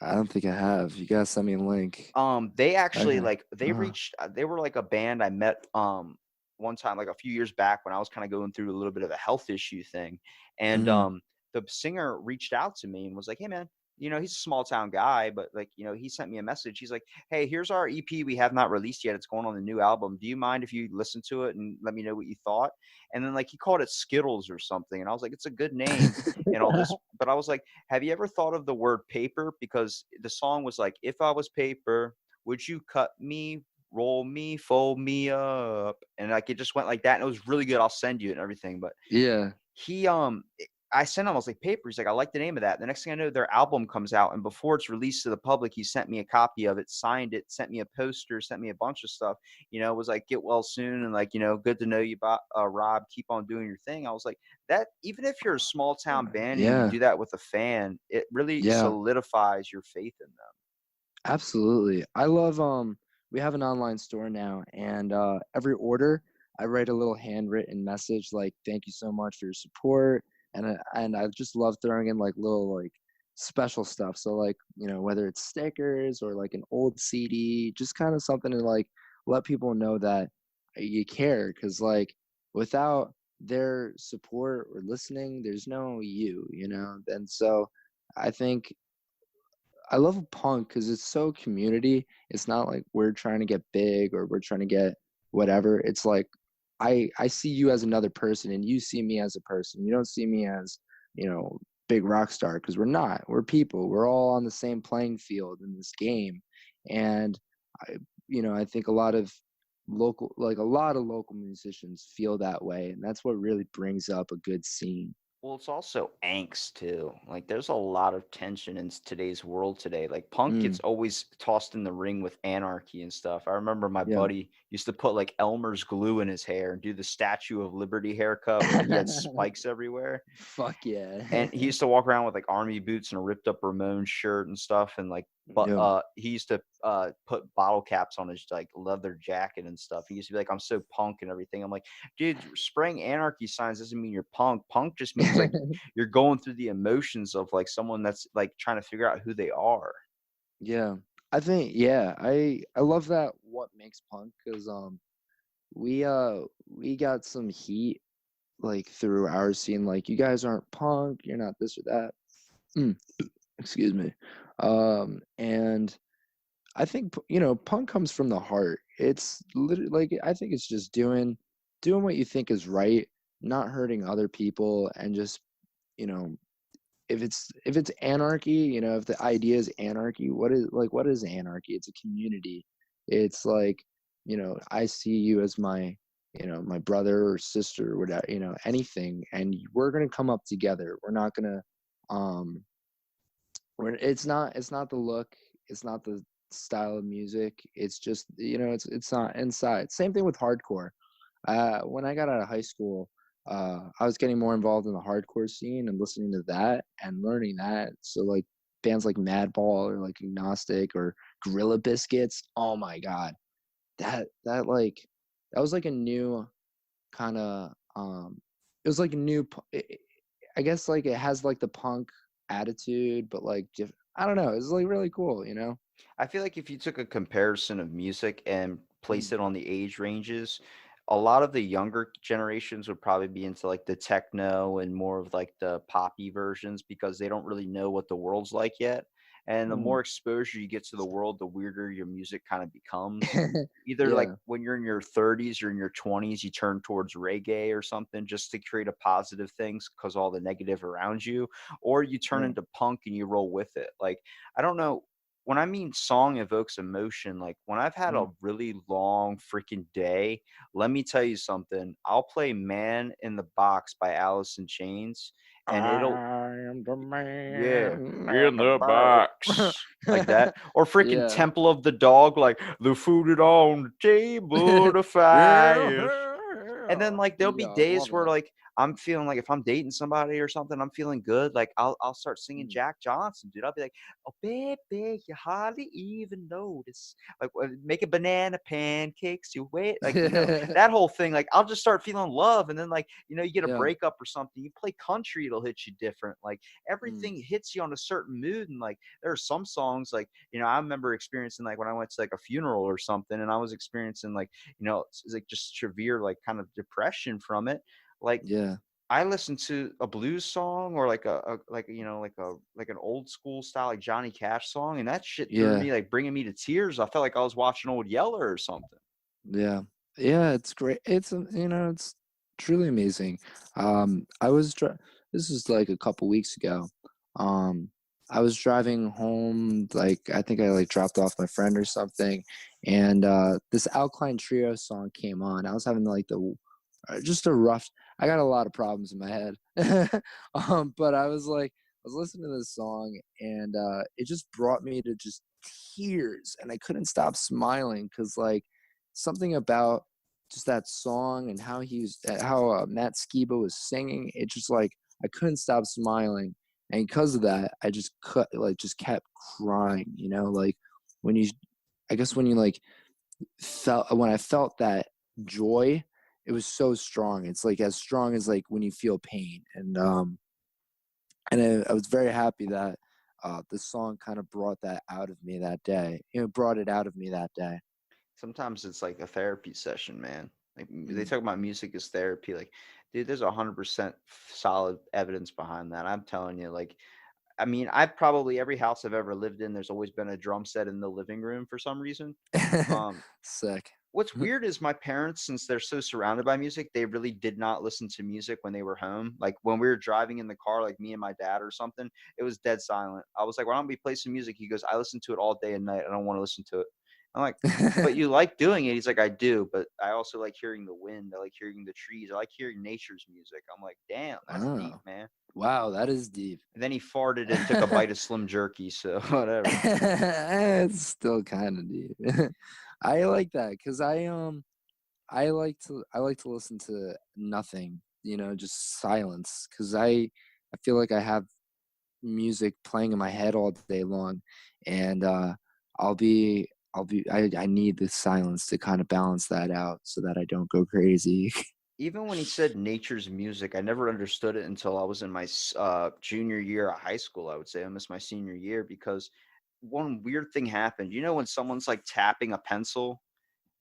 I don't think I have. You gotta send me a link. They actually Okay. like Uh, they were like a band I met one time like a few years back when I was kind of going through a little bit of a health issue thing. And mm, the singer reached out to me and was like, "Hey man, you know, he's a small town guy, but like, you know, he sent me a message. He's like, "Hey, here's our EP we have not released yet. It's going on the new album. Do you mind if you listen to it and let me know what you thought?" And then like he called it Skittles or something. And I was like, "It's a good name." And all this, but I was like, have you ever thought of the word paper? Because the song was like, if I was paper, would you cut me roll me, fold me up, and like it just went like that, and it was really good. I'll send you it and everything. But Yeah. he I sent him, I was like, paper. He's like, I like the name of that. The next thing I know, their album comes out, and before it's released to the public, he sent me a copy of it, signed it, sent me a poster, sent me a bunch of stuff. Was like, get well soon, and like, good to know you, Rob. Keep on doing your thing. I was like, that. Even if you're a small town band and you Yeah. do that with a fan, it really Yeah. solidifies your faith in them. Absolutely. I love we have an online store now, and every order I write a little handwritten message like thank you so much for your support, and I just love throwing in like little like special stuff. So like, whether it's stickers or like an old CD, just kind of something to like let people know that you care, cuz like without their support or listening, there's no you. And so I think I love punk because it's so community. It's not like we're trying to get big or we're trying to get whatever. It's like I see you as another person and you see me as a person. You don't see me as, big rock star because we're not. We're people. We're all on the same playing field in this game. And I I think a lot of local musicians feel that way, and that's what really brings up a good scene. Well, it's also angst too. Like there's a lot of tension in today's world today. Like punk Mm, gets always tossed in the ring with anarchy and stuff. I remember my yeah. buddy used to put like Elmer's glue in his hair and do the Statue of Liberty haircut where like he had spikes everywhere. Fuck yeah. And he used to walk around with like army boots and a ripped up Ramones shirt and stuff, and like, but Yeah. he used to put bottle caps on his like leather jacket and stuff. He used to be like, "I'm so punk" and everything. I'm like, dude, spraying anarchy signs doesn't mean you're punk. Punk just means like you're going through the emotions of like someone that's like trying to figure out who they are. Yeah. I think I love that what makes punk because we got some heat like through our scene like you guys aren't punk, you're not this or that. Mm, excuse me. And I think punk comes from the heart. It's literally like I think it's just doing what you think is right, not hurting other people and just, you know, if it's anarchy, if the idea is anarchy, what is anarchy? It's a community. It's like, I see you as my brother or sister or whatever, anything, and we're gonna come up together. We're not gonna um it's not the look, it's not the style of music. It's just, it's not inside. Same thing with hardcore. When I got out of high school, I was getting more involved in the hardcore scene and listening to that and learning that. So like bands like Madball or like Agnostic or Gorilla Biscuits. Oh my god, that was like a new kind of it was like a new. I guess like it has like the punk attitude, but like I don't know. It's like really cool. I feel like if you took a comparison of music and Mm, placed it on the age ranges, a lot of the younger generations would probably be into like the techno and more of like the poppy versions because they don't really know what the world's like yet. And the mm. more exposure you get to the world, the weirder your music kind of becomes. Either like Yeah, when you're in your 30s or in your 20s, you turn towards reggae or something just to create a positive things because all the negative around you, or you turn yeah. into punk and you roll with it. Like, I don't know, when I mean song evokes emotion, like when I've had a Mm. really long freaking day, let me tell you something. I'll play Man in the Box by Alice in Chains, and it'll, I am the yeah, man in in the the box. Like box. that. Or freaking Yeah. Temple of the Dog, like the food is on the table, the fire. And then like there'll be Yeah, I days love where that. like I'm feeling like if I'm dating somebody or something, I'm feeling good. Like I'll start singing Mm. Jack Johnson, dude. I'll be like, "Oh baby, you hardly even notice." Like making banana pancakes, you wait, like that whole thing. Like I'll just start feeling love, and then like you get a Yeah. breakup or something. You play country, it'll hit you different. Like Mm. everything hits you on a certain mood, and like there are some songs like I remember experiencing like when I went to like a funeral or something, and I was experiencing like it's like just severe like kind of depression from it. Like Yeah. I listened to a blues song or like a like like an old school style like Johnny Cash song, and that shit threw Yeah. me like bringing me to tears. I felt like I was watching Old Yeller or something. Yeah. Yeah, it's great. It's truly amazing. I was this was like a couple weeks ago. Um I was driving home, like I think I like dropped off my friend or something, and this Alkaline Trio song came on. I was having like the just a rough. I got a lot of problems in my head, but I was like, I was listening to this song, and it just brought me to just tears, and I couldn't stop smiling because like something about just that song and how how Matt Skiba was singing, it just like I couldn't stop smiling, and because of that, I just just kept crying. You know, like when you, I guess when you like when I felt that joy, it was so strong. It's like as strong as like when you feel pain, and I was very happy that the song kind of brought that out of me that day. You know, brought it out of me that day. Sometimes it's like a therapy session, man. Like they Mm. talk about music as therapy. Like, dude, there's 100% solid evidence behind that. I'm telling you, like, I mean, I've probably every house I've ever lived in, there's always been a drum set in the living room for some reason. Um, Sick. What's weird is my parents, since they're so surrounded by music, they really did not listen to music when they were home. Like when we were driving in the car, like me and my dad or something, it was dead silent. I was like, "Why don't we play some music?" He goes, "I listen to it all day and night. I don't want to listen to it." I'm like, "But you like doing it?" He's like, "I do, but I also like hearing the wind. I like hearing the trees. I like hearing nature's music." I'm like, "Damn, that's deep, Oh, man." wow, that is deep. And then he farted and took a bite of Slim Jerky, so whatever. It's still kind of deep. I like that because I like to listen to nothing, you know, just silence because I feel like I have music playing in my head all day long, and I need the silence to kind of balance that out so that I don't go crazy. Even when he said nature's music, I never understood it until I was in my junior year of high school. I would say I missed my senior year because one weird thing happened. You know, when someone's like tapping a pencil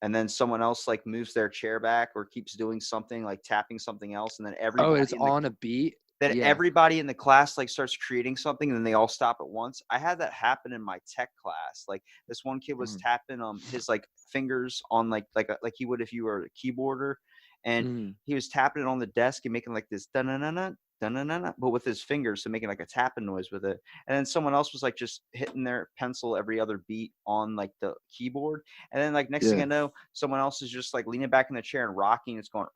and then someone else like moves their chair back or keeps doing something like tapping something else, and then Oh, it's everybody in the on a beat. that Yeah. everybody in the class like starts creating something and then they all stop at once. I had that happen in my tech class. Like this one kid was Mhm. tapping his like fingers on like he would if you were a keyboarder, and Mhm. he was tapping it on the desk and making like this da-na-na-na, da-na-na-na, but with his fingers, so making like a tapping noise with it. And then someone else was like just hitting their pencil every other beat on like the keyboard. And then like next thing I Yeah. know, someone else is just like leaning back in the chair and rocking. It's going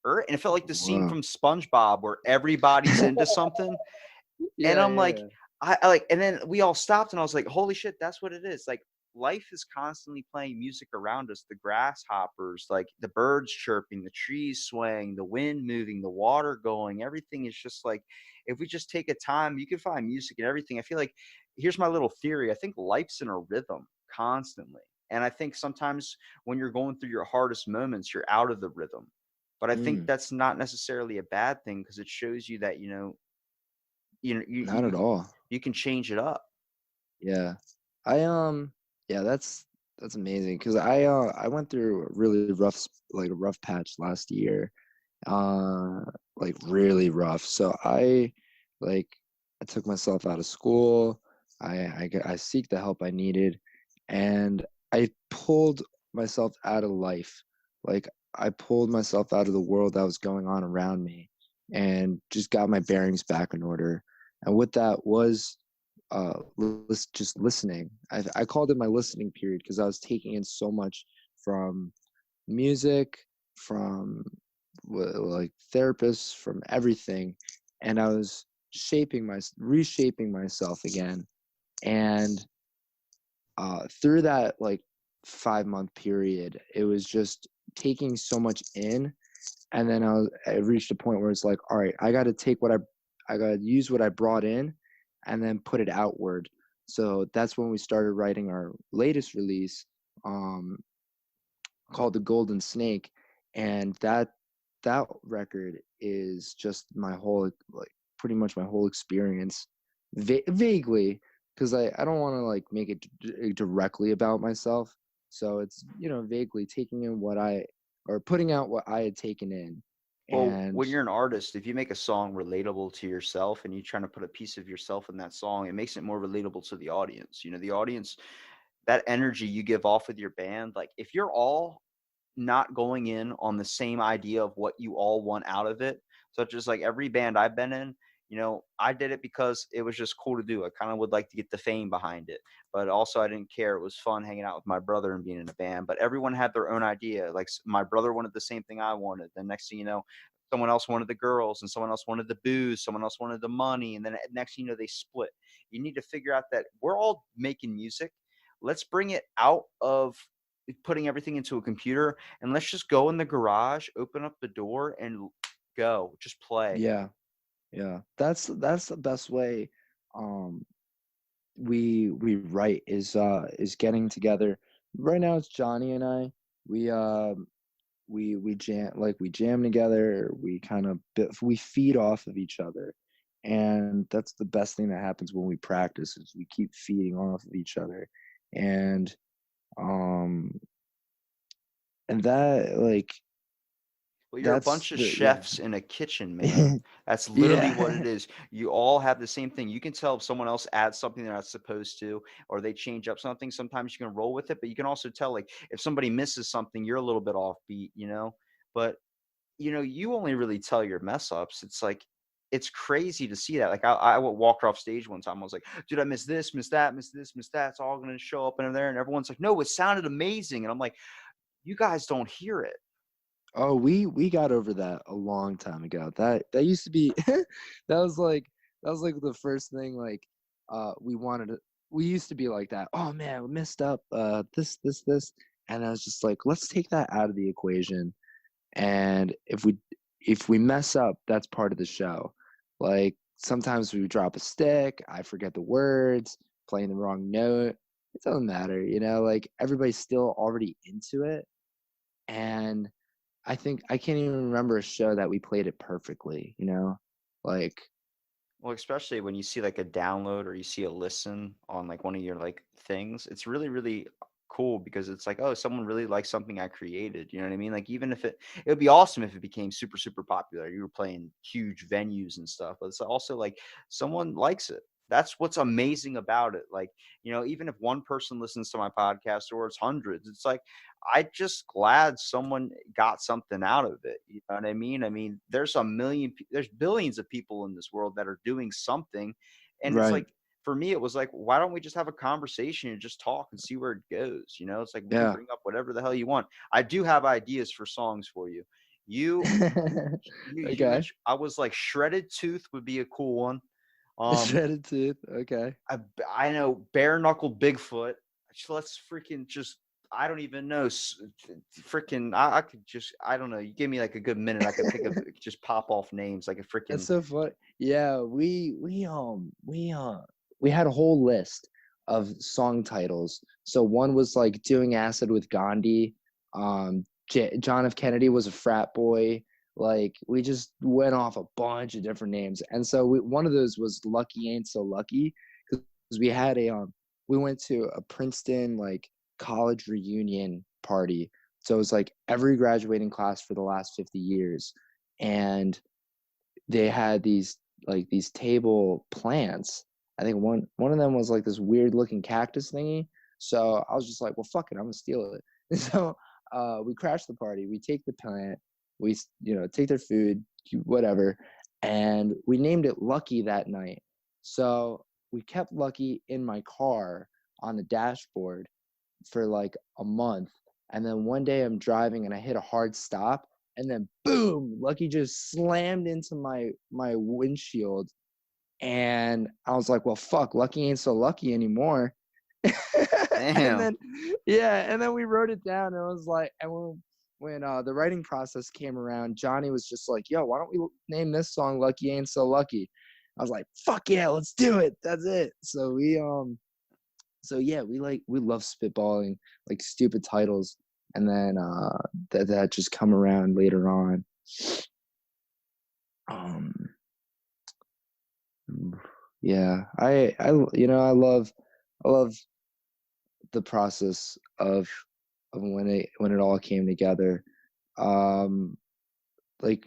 and it felt like the scene Whoa. from SpongeBob where everybody's into something. And Yeah, I'm like, yeah. I like, and then we all stopped, and I was like, holy shit, that's what it is. Like, life is constantly playing music around us. The grasshoppers, like the birds chirping, the trees swaying, the wind moving, the water going. Everything is just like, if we just take a time, you can find music and everything. I feel like, here's my little theory. I think life's in a rhythm constantly. And I think sometimes when you're going through your hardest moments, you're out of the rhythm. But I think Mm, that's not necessarily a bad thing because it shows you that, not at all. you can change it up. Yeah. I yeah, that's amazing because I went through a really like a rough patch last year. Uh like really rough. So like I took myself out of school. I seek the help I needed, and I pulled myself out of life. Like I pulled myself out of the world that was going on around me and just got my bearings back in order. And what that was just listening. I called it my listening period because I was taking in so much from music, from like therapists, from everything, and I was reshaping myself again. And through that like 5 month period, it was just taking so much in, and then I reached a point where it's like, all right, I got to take I got to use what I brought in, and then put it outward. So that's when we started writing our latest release, um, called The Golden Snake, and that record is just my whole like pretty much my whole experience, vaguely, because I don't want to like make it directly about myself. So it's, you know, vaguely taking in what I or putting out what I had taken in, Well, and when you're an artist, if you make a song relatable to yourself and you're trying to put a piece of yourself in that song, it makes it more relatable to the audience. You know, the audience, that energy you give off with your band, like if you're all not going in on the same idea of what you all want out of it, such as like every band I've been in, I did it because it was just cool to do. I kind of would like to get the fame behind it, but also I didn't care. It was fun hanging out with my brother and being in a band. But everyone had their own idea. Like my brother wanted the same thing I wanted. The next thing you know, someone else wanted the girls, and someone else wanted the booze, someone else wanted the money, and then next thing you know, they split. You need to figure out that we're all making music. Let's bring it out of putting everything into a computer, and let's just go in the garage, open up the door, and go. Just play. Yeah, yeah. That's the best way. Um, we write is getting together. Right now it's Johnny and I. We we jam together. We kind of we feed off of each other, and that's the best thing that happens when we practice is we keep feeding off of each other, and um that like Well, you're a that's bunch of the yeah. chefs in a kitchen, man. That's literally what Yeah. it is. You all have the same thing. You can tell if someone else adds something they're not supposed to, or they change up something. Sometimes you can roll with it, but you can also tell, like, if somebody misses something, you're a little bit offbeat. But, you only really tell your mess ups. It's like, it's crazy to see that. Like, I walked off stage one time. I was like, dude, I missed this, missed that, missed this, missed that. It's all going to show up in there. And everyone's like, no, it sounded amazing. And I'm like, you guys don't hear it. Oh, we got over that a long time ago. That used to be that was like that was like the first thing like we wanted to we used to be like that. Oh man, we messed up this, and I was just like, let's take that out of the equation. And if we mess up, that's part of the show. Like sometimes we drop a stick, I forget the words, playing the wrong note. It doesn't matter, like everybody's still already into it. And I think I can't even remember a show that we played it perfectly. Like, Well, especially when you see like a download or you see a listen on like one of your like things, it's really, really cool because it's like, oh, someone really likes something I created. You know what I mean? Like even if it would be awesome if it became super, super popular. You were playing huge venues and stuff, but it's also like someone likes it. That's what's amazing about it. Like, even if one person listens to my podcast or it's hundreds, it's like I just glad someone got something out of it. You know what I mean? I mean, there's there's billions of people in this world that are doing something. And it's right. like, for me, it was like, why don't we just have a conversation and just talk and see where it goes? It's like we can Yeah. bring up whatever the hell you want. I do have ideas for songs for you. You, you Okay. mentioned, I was like, Shredded Tooth would be a cool one. Um, Shredded tooth. Okay. I know bare knuckled Bigfoot. Let's freaking just. I don't even know. Freaking. I could just. I don't know. You give me like a good minute. I could think of just pop off names like a That's freaking. so funny. Yeah, we had a whole list of song titles. So one was like Doing Acid with Gandhi. John F. Kennedy was a frat boy. Like we just went off a bunch of different names, and so one of those was Lucky Ain't So Lucky because we had we went to a Princeton like college reunion party. So it was like every graduating class for the last 50 years, and they had these table plants. I think one of them was like this weird looking cactus thingy. So I was just like, well, fuck it, I'm gonna steal it. And so we crashed the party. We take the plant. We take their food, whatever, and we named it Lucky that night. So we kept Lucky in my car on the dashboard for like a month. And then one day I'm driving and I hit a hard stop, and then boom, Lucky just slammed into my windshield. And I was like, well, fuck, Lucky ain't so lucky anymore. and Damn. then yeah, and then we wrote it down, and I was like, and when the writing process came around, Johnny was just like, yo, why don't we name this song Lucky Ain't So Lucky? I was like, fuck yeah, let's do it. That's it. So yeah, we love spitballing like stupid titles, and then that just come around later on. Um, yeah, I love the process of when it all came together. Um, like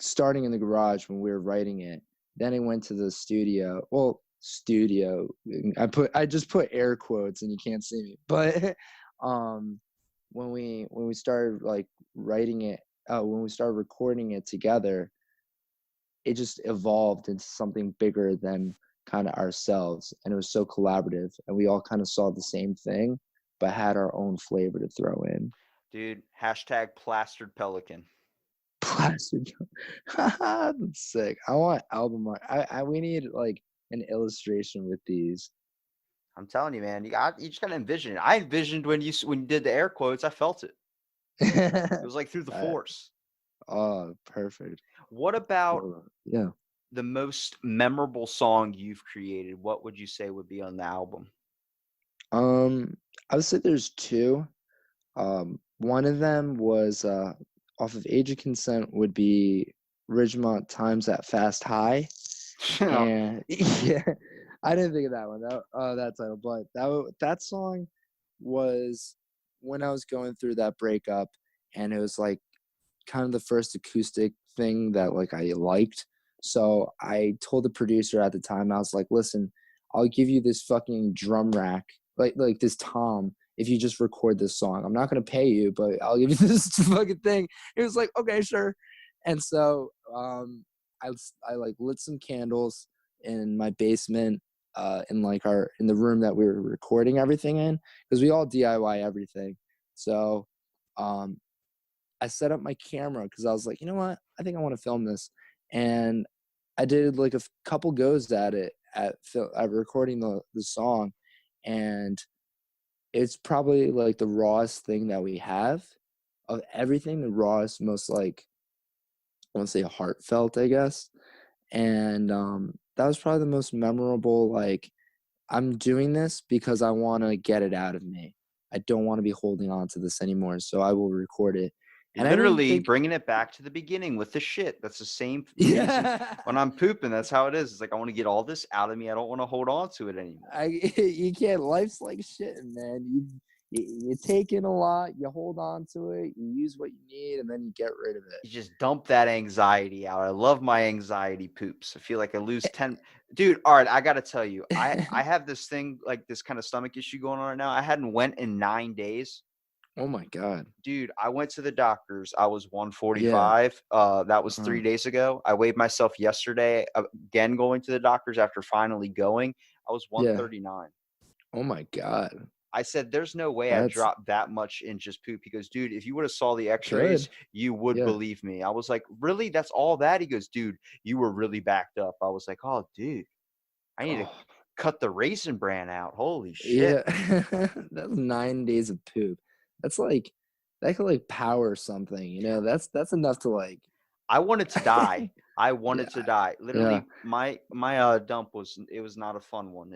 starting in the garage when we were writing it, then it went to the studio. Well, studio. I just put air quotes and you can't see me, but um, when we started like writing it, when we started recording it together, it just evolved into something bigger than kind of ourselves, and it was so collaborative, and we all kind of saw the same thing but had our own flavor to throw in. Dude, hashtag plastered pelican. Plastered. That's sick. I want album art. We need like an illustration with these. I'm telling you, man, you just gotta envision it. I envisioned when you did the air quotes, I felt it. It was like through the I- force. oh, perfect. What about Yeah. the most memorable song you've created? What would you say would be on the album? I would say there's two. One of them was off of Age of Consent would be Ridgemont Times at Fast High. And yeah, I didn't think of that one. That title, but that song was when I was going through that breakup, and it was like kind of the first acoustic thing that like I liked. So I told the producer at the time, I was like, "Listen, I'll give you this fucking drum rack, like this tom, if you just record this song. I'm not gonna pay you, but I'll give you this fucking thing." It was like, "Okay, sure." And so I like lit some candles in my basement, in like in the room that we were recording everything in, because we all DIY everything. So um I set up my camera because I was like, you know what? I think I want to film this. And I did like a couple goes at it at recording the song. And it's probably like the rawest thing that we have of everything, the rawest, most like, I want to say heartfelt, I guess. And that was probably the most memorable. Like, I'm doing this because I want to get it out of me. I don't want to be holding on to this anymore. So I will record it. And I didn't Literally think, bringing it back to the beginning with the shit. That's the same reason yeah. when I'm pooping. That's how it is. It's like I want to get all this out of me. I don't want to hold on to it anymore. You can't. Life's like shit, man. You take in a lot, you hold on to it, you use what you need, and then you get rid of it. You just dump that anxiety out. I love my anxiety poops. I feel like I lose 10. Dude, all right, I gotta tell you, I have this thing, like this kind of stomach issue going on right now. I hadn't went in 9 days. Oh my god. Dude, I went to the doctors. I was Yeah. 145. That was Uh, 3 days ago. I weighed myself yesterday, again going to the doctors after finally going. I was yeah. 139. Oh my god. I said, "There's no way I've That's dropped that much in just poop." He goes, "Dude, if you would have saw the good. X-rays, you would Yeah. believe me." I was like, "Really? That's all that?" He goes, "Dude, you were really backed up." I was like, "Oh, dude, I need to Oh cut the Raisin Bran out. Holy shit!" yeah. That's 9 days of poop. That's like that could like power something. That's enough to like. I wanted to die. I wanted Yeah. to die. Yeah. Literally, my dump was not a fun one.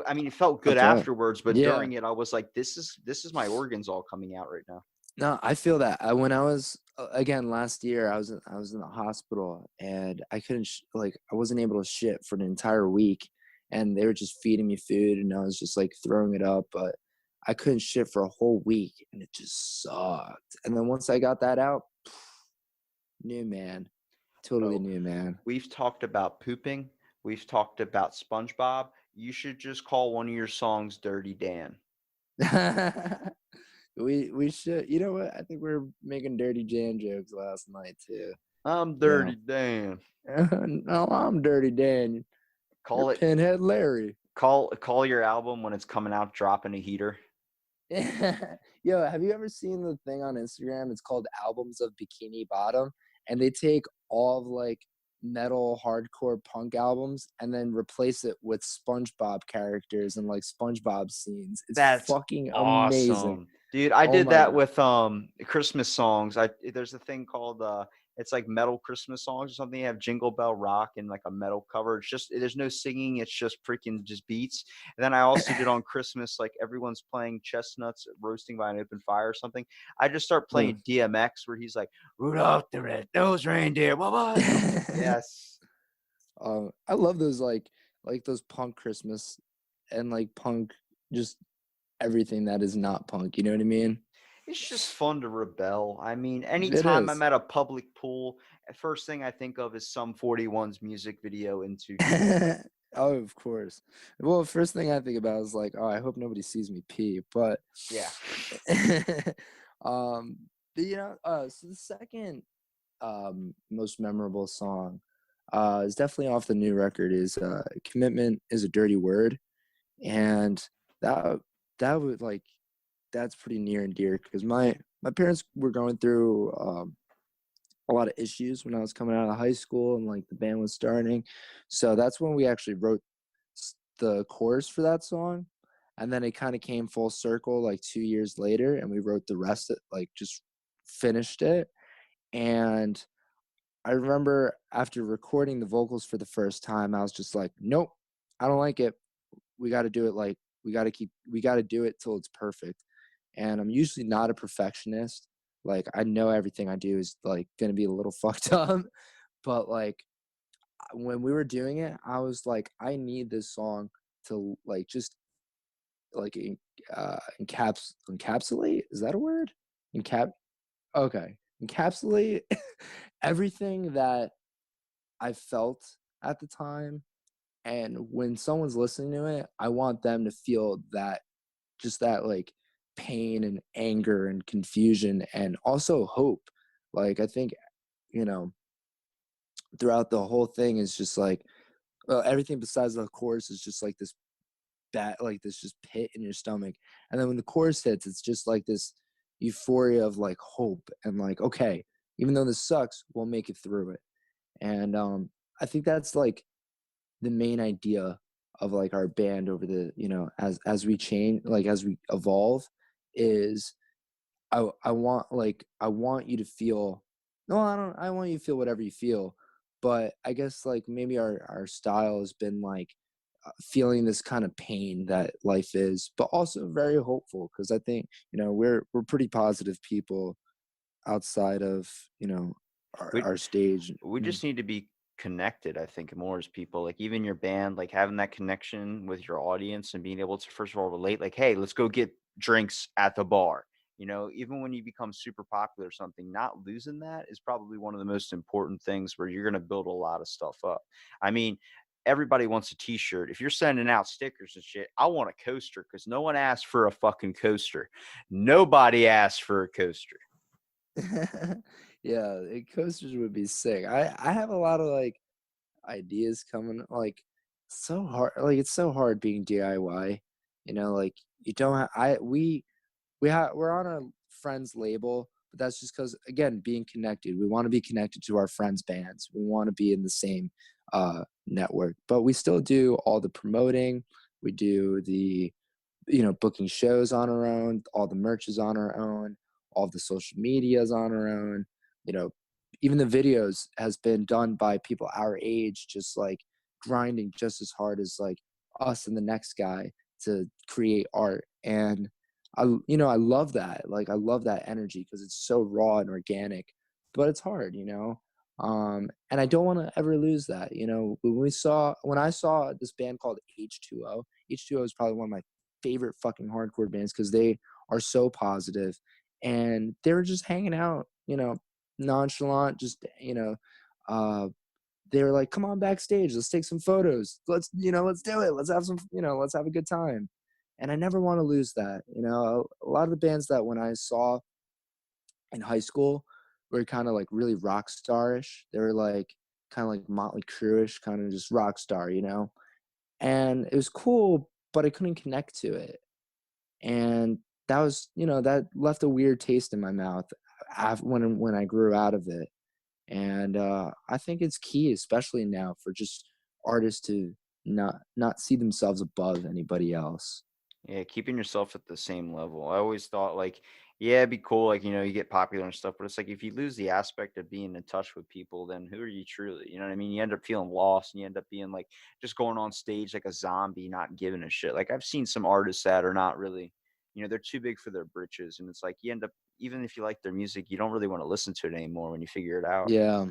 I mean, it felt good Okay. afterwards, but Yeah. during it, I was like, "This is my organs all coming out right now." No, I feel that. When I was again last year, I was in the hospital, and I couldn't like I wasn't able to shit for an entire week, and they were just feeding me food, and I was just like throwing it up, but I couldn't shit for a whole week, and it just sucked. And then once I got that out, new man, totally Bro, new man. we've talked about pooping. We've talked about SpongeBob. You should just call one of your songs Dirty Dan. We should. You know what? I think we are making dirty Jan jokes last night too. I'm Yeah. Dirty Dan. No, I'm Dirty Dan. You're Call it Pinhead Larry. call your album when it's coming out dropping a heater. Yo, have you ever seen the thing on Instagram? It's called Albums of Bikini Bottom, and they take all of like metal hardcore punk albums and then replace it with SpongeBob characters and like SpongeBob scenes. It's That's fucking amazing. awesome. Dude, I Oh did my that with Christmas songs. There's a thing called it's like metal Christmas songs or something. You have Jingle Bell Rock and like a metal cover. It's just there's no singing, it's just freaking just beats. And then I also did on Christmas, like everyone's playing chestnuts roasting by an open fire or something. I just start yeah. playing DMX where he's like, Rudolph the Red-Nosed Reindeer. Blah, blah. Yes. I love those like those punk Christmas and like punk just everything that is not punk. You know what I mean? It's just fun to rebel. I mean, It anytime I'm is. at a public pool, first thing I think of is some 41's music video in too deep. Oh, of course. Well, first thing I think about is like, oh, I hope nobody sees me pee. But, Yeah. um, so the second most memorable song, is definitely off the new record. Is commitment is a dirty word, and that that would like that's pretty near and dear because my parents were going through a lot of issues when I was coming out of high school and like the band was starting. So that's when we actually wrote the chorus for that song. And then it kind of came full circle like 2 years later and we wrote the rest of like just finished it. And I remember after recording the vocals for the first time, I was just like, nope, I don't like it. We got to do it like we got to do it till it's perfect. And I'm usually not a perfectionist. Like I know everything I do is like gonna be a little fucked up, but like when we were doing it, I was like, I need this song to like just like encapsulate. Is that a word? Encap. Okay, encapsulate everything that I felt at the time. And when someone's listening to it, I want them to feel that just that like pain and anger and confusion and also hope. Like I think, you know, throughout the whole thing is just like everything besides the chorus is just like this like this just pit in your stomach. And then when the chorus hits, it's just like this euphoria of like hope and like, okay, even though this sucks, we'll make it through it. And I think that's like the main idea of like our band over the, you know, as we change, like as we evolve, is I want you to feel, no, I want you to feel whatever you feel, but I guess like maybe our style has been like feeling this kind of pain that life is, but also very hopeful because I think, you know, we're pretty positive people outside of, you know, We our stage. we Mm. just need to be connected, I think, more as people. Like even your band, like having that connection with your audience and being able to first of all relate, like, hey, let's go get drinks at the bar. You know, even when you become super popular or something, not losing that is probably one of the most important things where you're gonna build a lot of stuff up. I mean, everybody wants a t-shirt. If you're sending out stickers and shit, I want a coaster because no one asked for a fucking coaster. Nobody asked for a coaster. Yeah, coasters would be sick. I have a lot of like ideas coming like so hard, like it's so hard being DIY, you know, like you don't have, we're on a friend's label, but that's just because again being connected, we want to be connected to our friends bands, we want to be in the same network, but we still do all the promoting, we do the, you know, booking shows on our own, all the merch is on our own, all the social medias on our own, you know, even the videos has been done by people our age, just like grinding just as hard as like us and the next guy to create art. And you know, I love that. Like, I love that energy because it's so raw and organic, but it's hard, you know? And I don't want to ever lose that. You know, when I saw this band called H2O, H2O is probably one of my favorite fucking hardcore bands because they are so positive and they were just hanging out, you know, nonchalant, just, you know, uh, they were like, come on backstage, let's take some photos. Let's, you know, let's do it. Let's have some, you know, let's have a good time. And I never want to lose that. You know, a lot of the bands that when I saw in high school were kind of like really rock starish. They were like kind of like Motley Crue-ish, kind of just rock star, you know? And it was cool, but I couldn't connect to it. And that was, you know, that left a weird taste in my mouth when I grew out of it. And I think it's key, especially now, for just artists to not see themselves above anybody else. Yeah, keeping yourself at the same level. I always thought like, yeah, it'd be cool, like, you know, you get popular and stuff, but it's like if you lose the aspect of being in touch with people, then who are you truly? You know what I mean? You end up feeling lost and you end up being like just going on stage like a zombie, not giving a shit. Like I've seen some artists that are not really, you know, they're too big for their britches. And it's like you end up, even if you like their music, you don't really want to listen to it anymore when you figure it out. Yeah.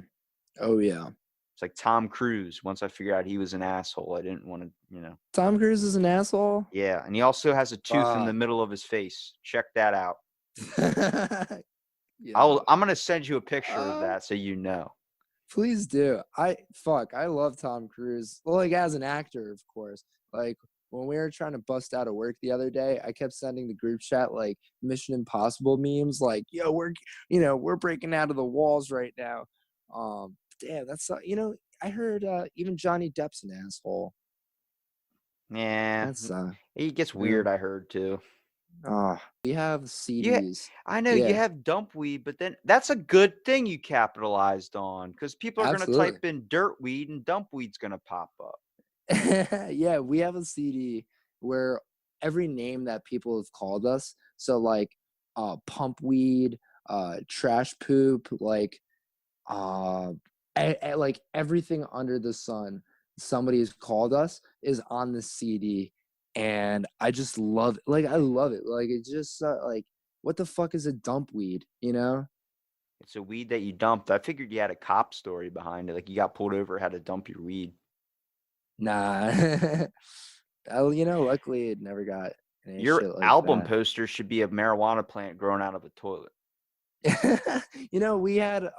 Oh yeah. It's like Tom Cruise. Once I figured out he was an asshole, I didn't want to, you know. Tom Cruise is an asshole. Yeah, and he also has a tooth in the Fuck. middle of his face. Check that out. Yo. I'm gonna send you a picture of Uh, that so you know. Please do. I love Tom Cruise. Well, like as an actor, of course. Like when we were trying to bust out of work the other day, I kept sending the group chat like Mission Impossible memes, like, yo, we're, you know, we're breaking out of the walls right now. Damn, that's, you know, I heard even Johnny Depp's an asshole. Yeah, That's it gets yeah. weird. I heard too. We have Yeah, CDs. I know you Yeah, have Dumpweed, but then that's a good thing you capitalized on because people are gonna absolutely. type in Dirtweed and Dumpweed's gonna pop up. Yeah, we have a CD where every name that people have called us, so like pump weed, trash poop, like uh like everything under the sun somebody's called us is on the CD, and I just love it. Like I love it. Like it's just like what the fuck is a dump weed, you know? It's a weed that you dumped. I figured you had a cop story behind it, like you got pulled over, had to dump your weed. Nah. Oh, luckily it never got any Your shit like album that. poster should be a marijuana plant growing out of a toilet. We had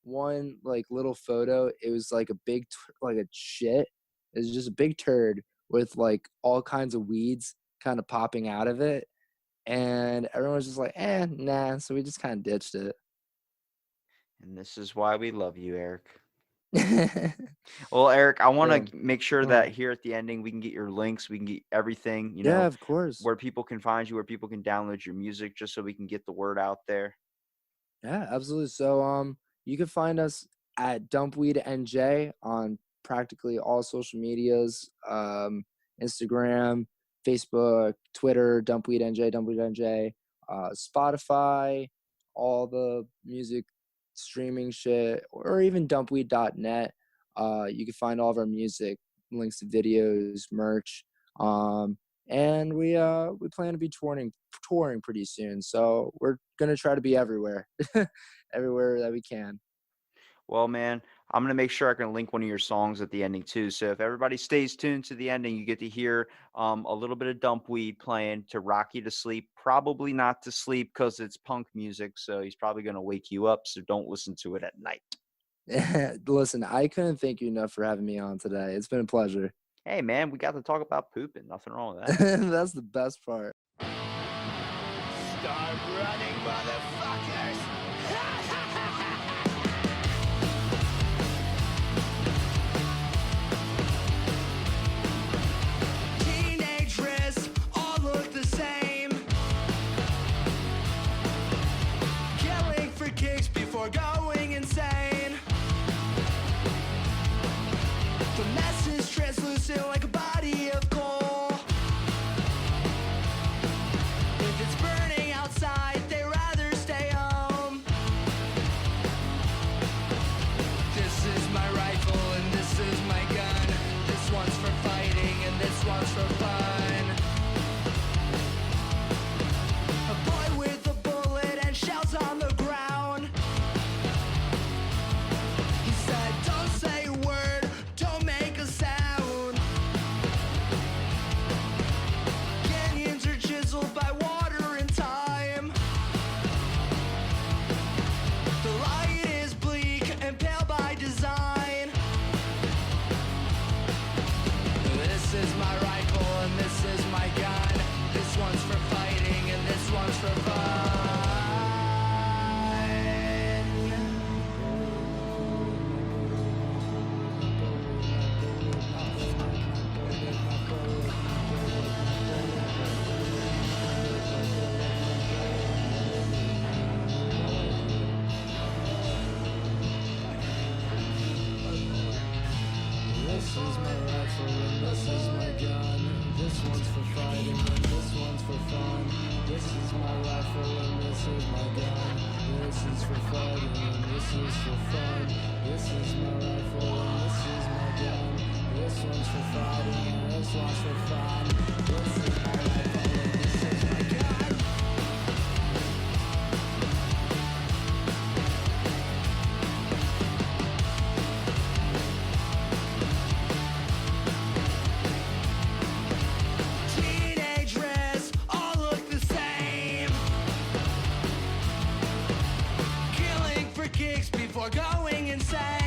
one like little photo. It was like a big like a shit. It was just a big turd with like all kinds of weeds kind of popping out of it. And everyone was just like, nah. So we just kind of ditched it. And this is why we love you, Eric. Well, Eric, I want Yeah. to make sure that here at the ending we can get your links, we can get everything, Yeah, of course. where people can find you, where people can download your music, just so we can get the word out there. Yeah, absolutely. So you can find us at Dumpweed NJ on practically all social medias, Instagram, Facebook, Twitter, Dumpweed NJ, Dumpweed NJ, Spotify, all the music streaming shit, or even dumpweed.net. You can find all of our music, links to videos, merch. And we plan to be touring pretty soon, so we're gonna try to be everywhere. Everywhere that we can. Well, man, I'm gonna make sure I can link one of your songs at the ending too. So if everybody stays tuned to the ending, you get to hear a little bit of Dumpweed playing to rock you to sleep. Probably not to sleep because it's punk music, so he's probably gonna wake you up. So don't listen to it at night. Listen, I couldn't thank you enough for having me on today. It's been a pleasure. Hey, man, we got to talk about pooping. Nothing wrong with that. That's the best part. Start running, motherfuckers! Teenage risks all look the same. Killing for kicks before going insane. The mess is translucent like a body of coal. If it's burning outside, they rather stay home. This is my rifle and this is my gun. This one's for fighting and this one's for fun. A boy with a bullet and shells on the ground. He said, don't say a word, don't make a sound. Canyons are chiseled by water and time. The light is bleak and pale by design. This is my rifle and this is my gun. This one's for fighting and this one's for fun. This is my rifle and this is my gun. This one's for fighting and this one's for fun. This is my rifle and this is my gun. This is for fighting and this is for fun. This is my rifle and this is my gun. This one's for fighting and this one's for fun. This is my rifle and this is my gun. Teenage risks all look the same. Killing for kicks before going insane.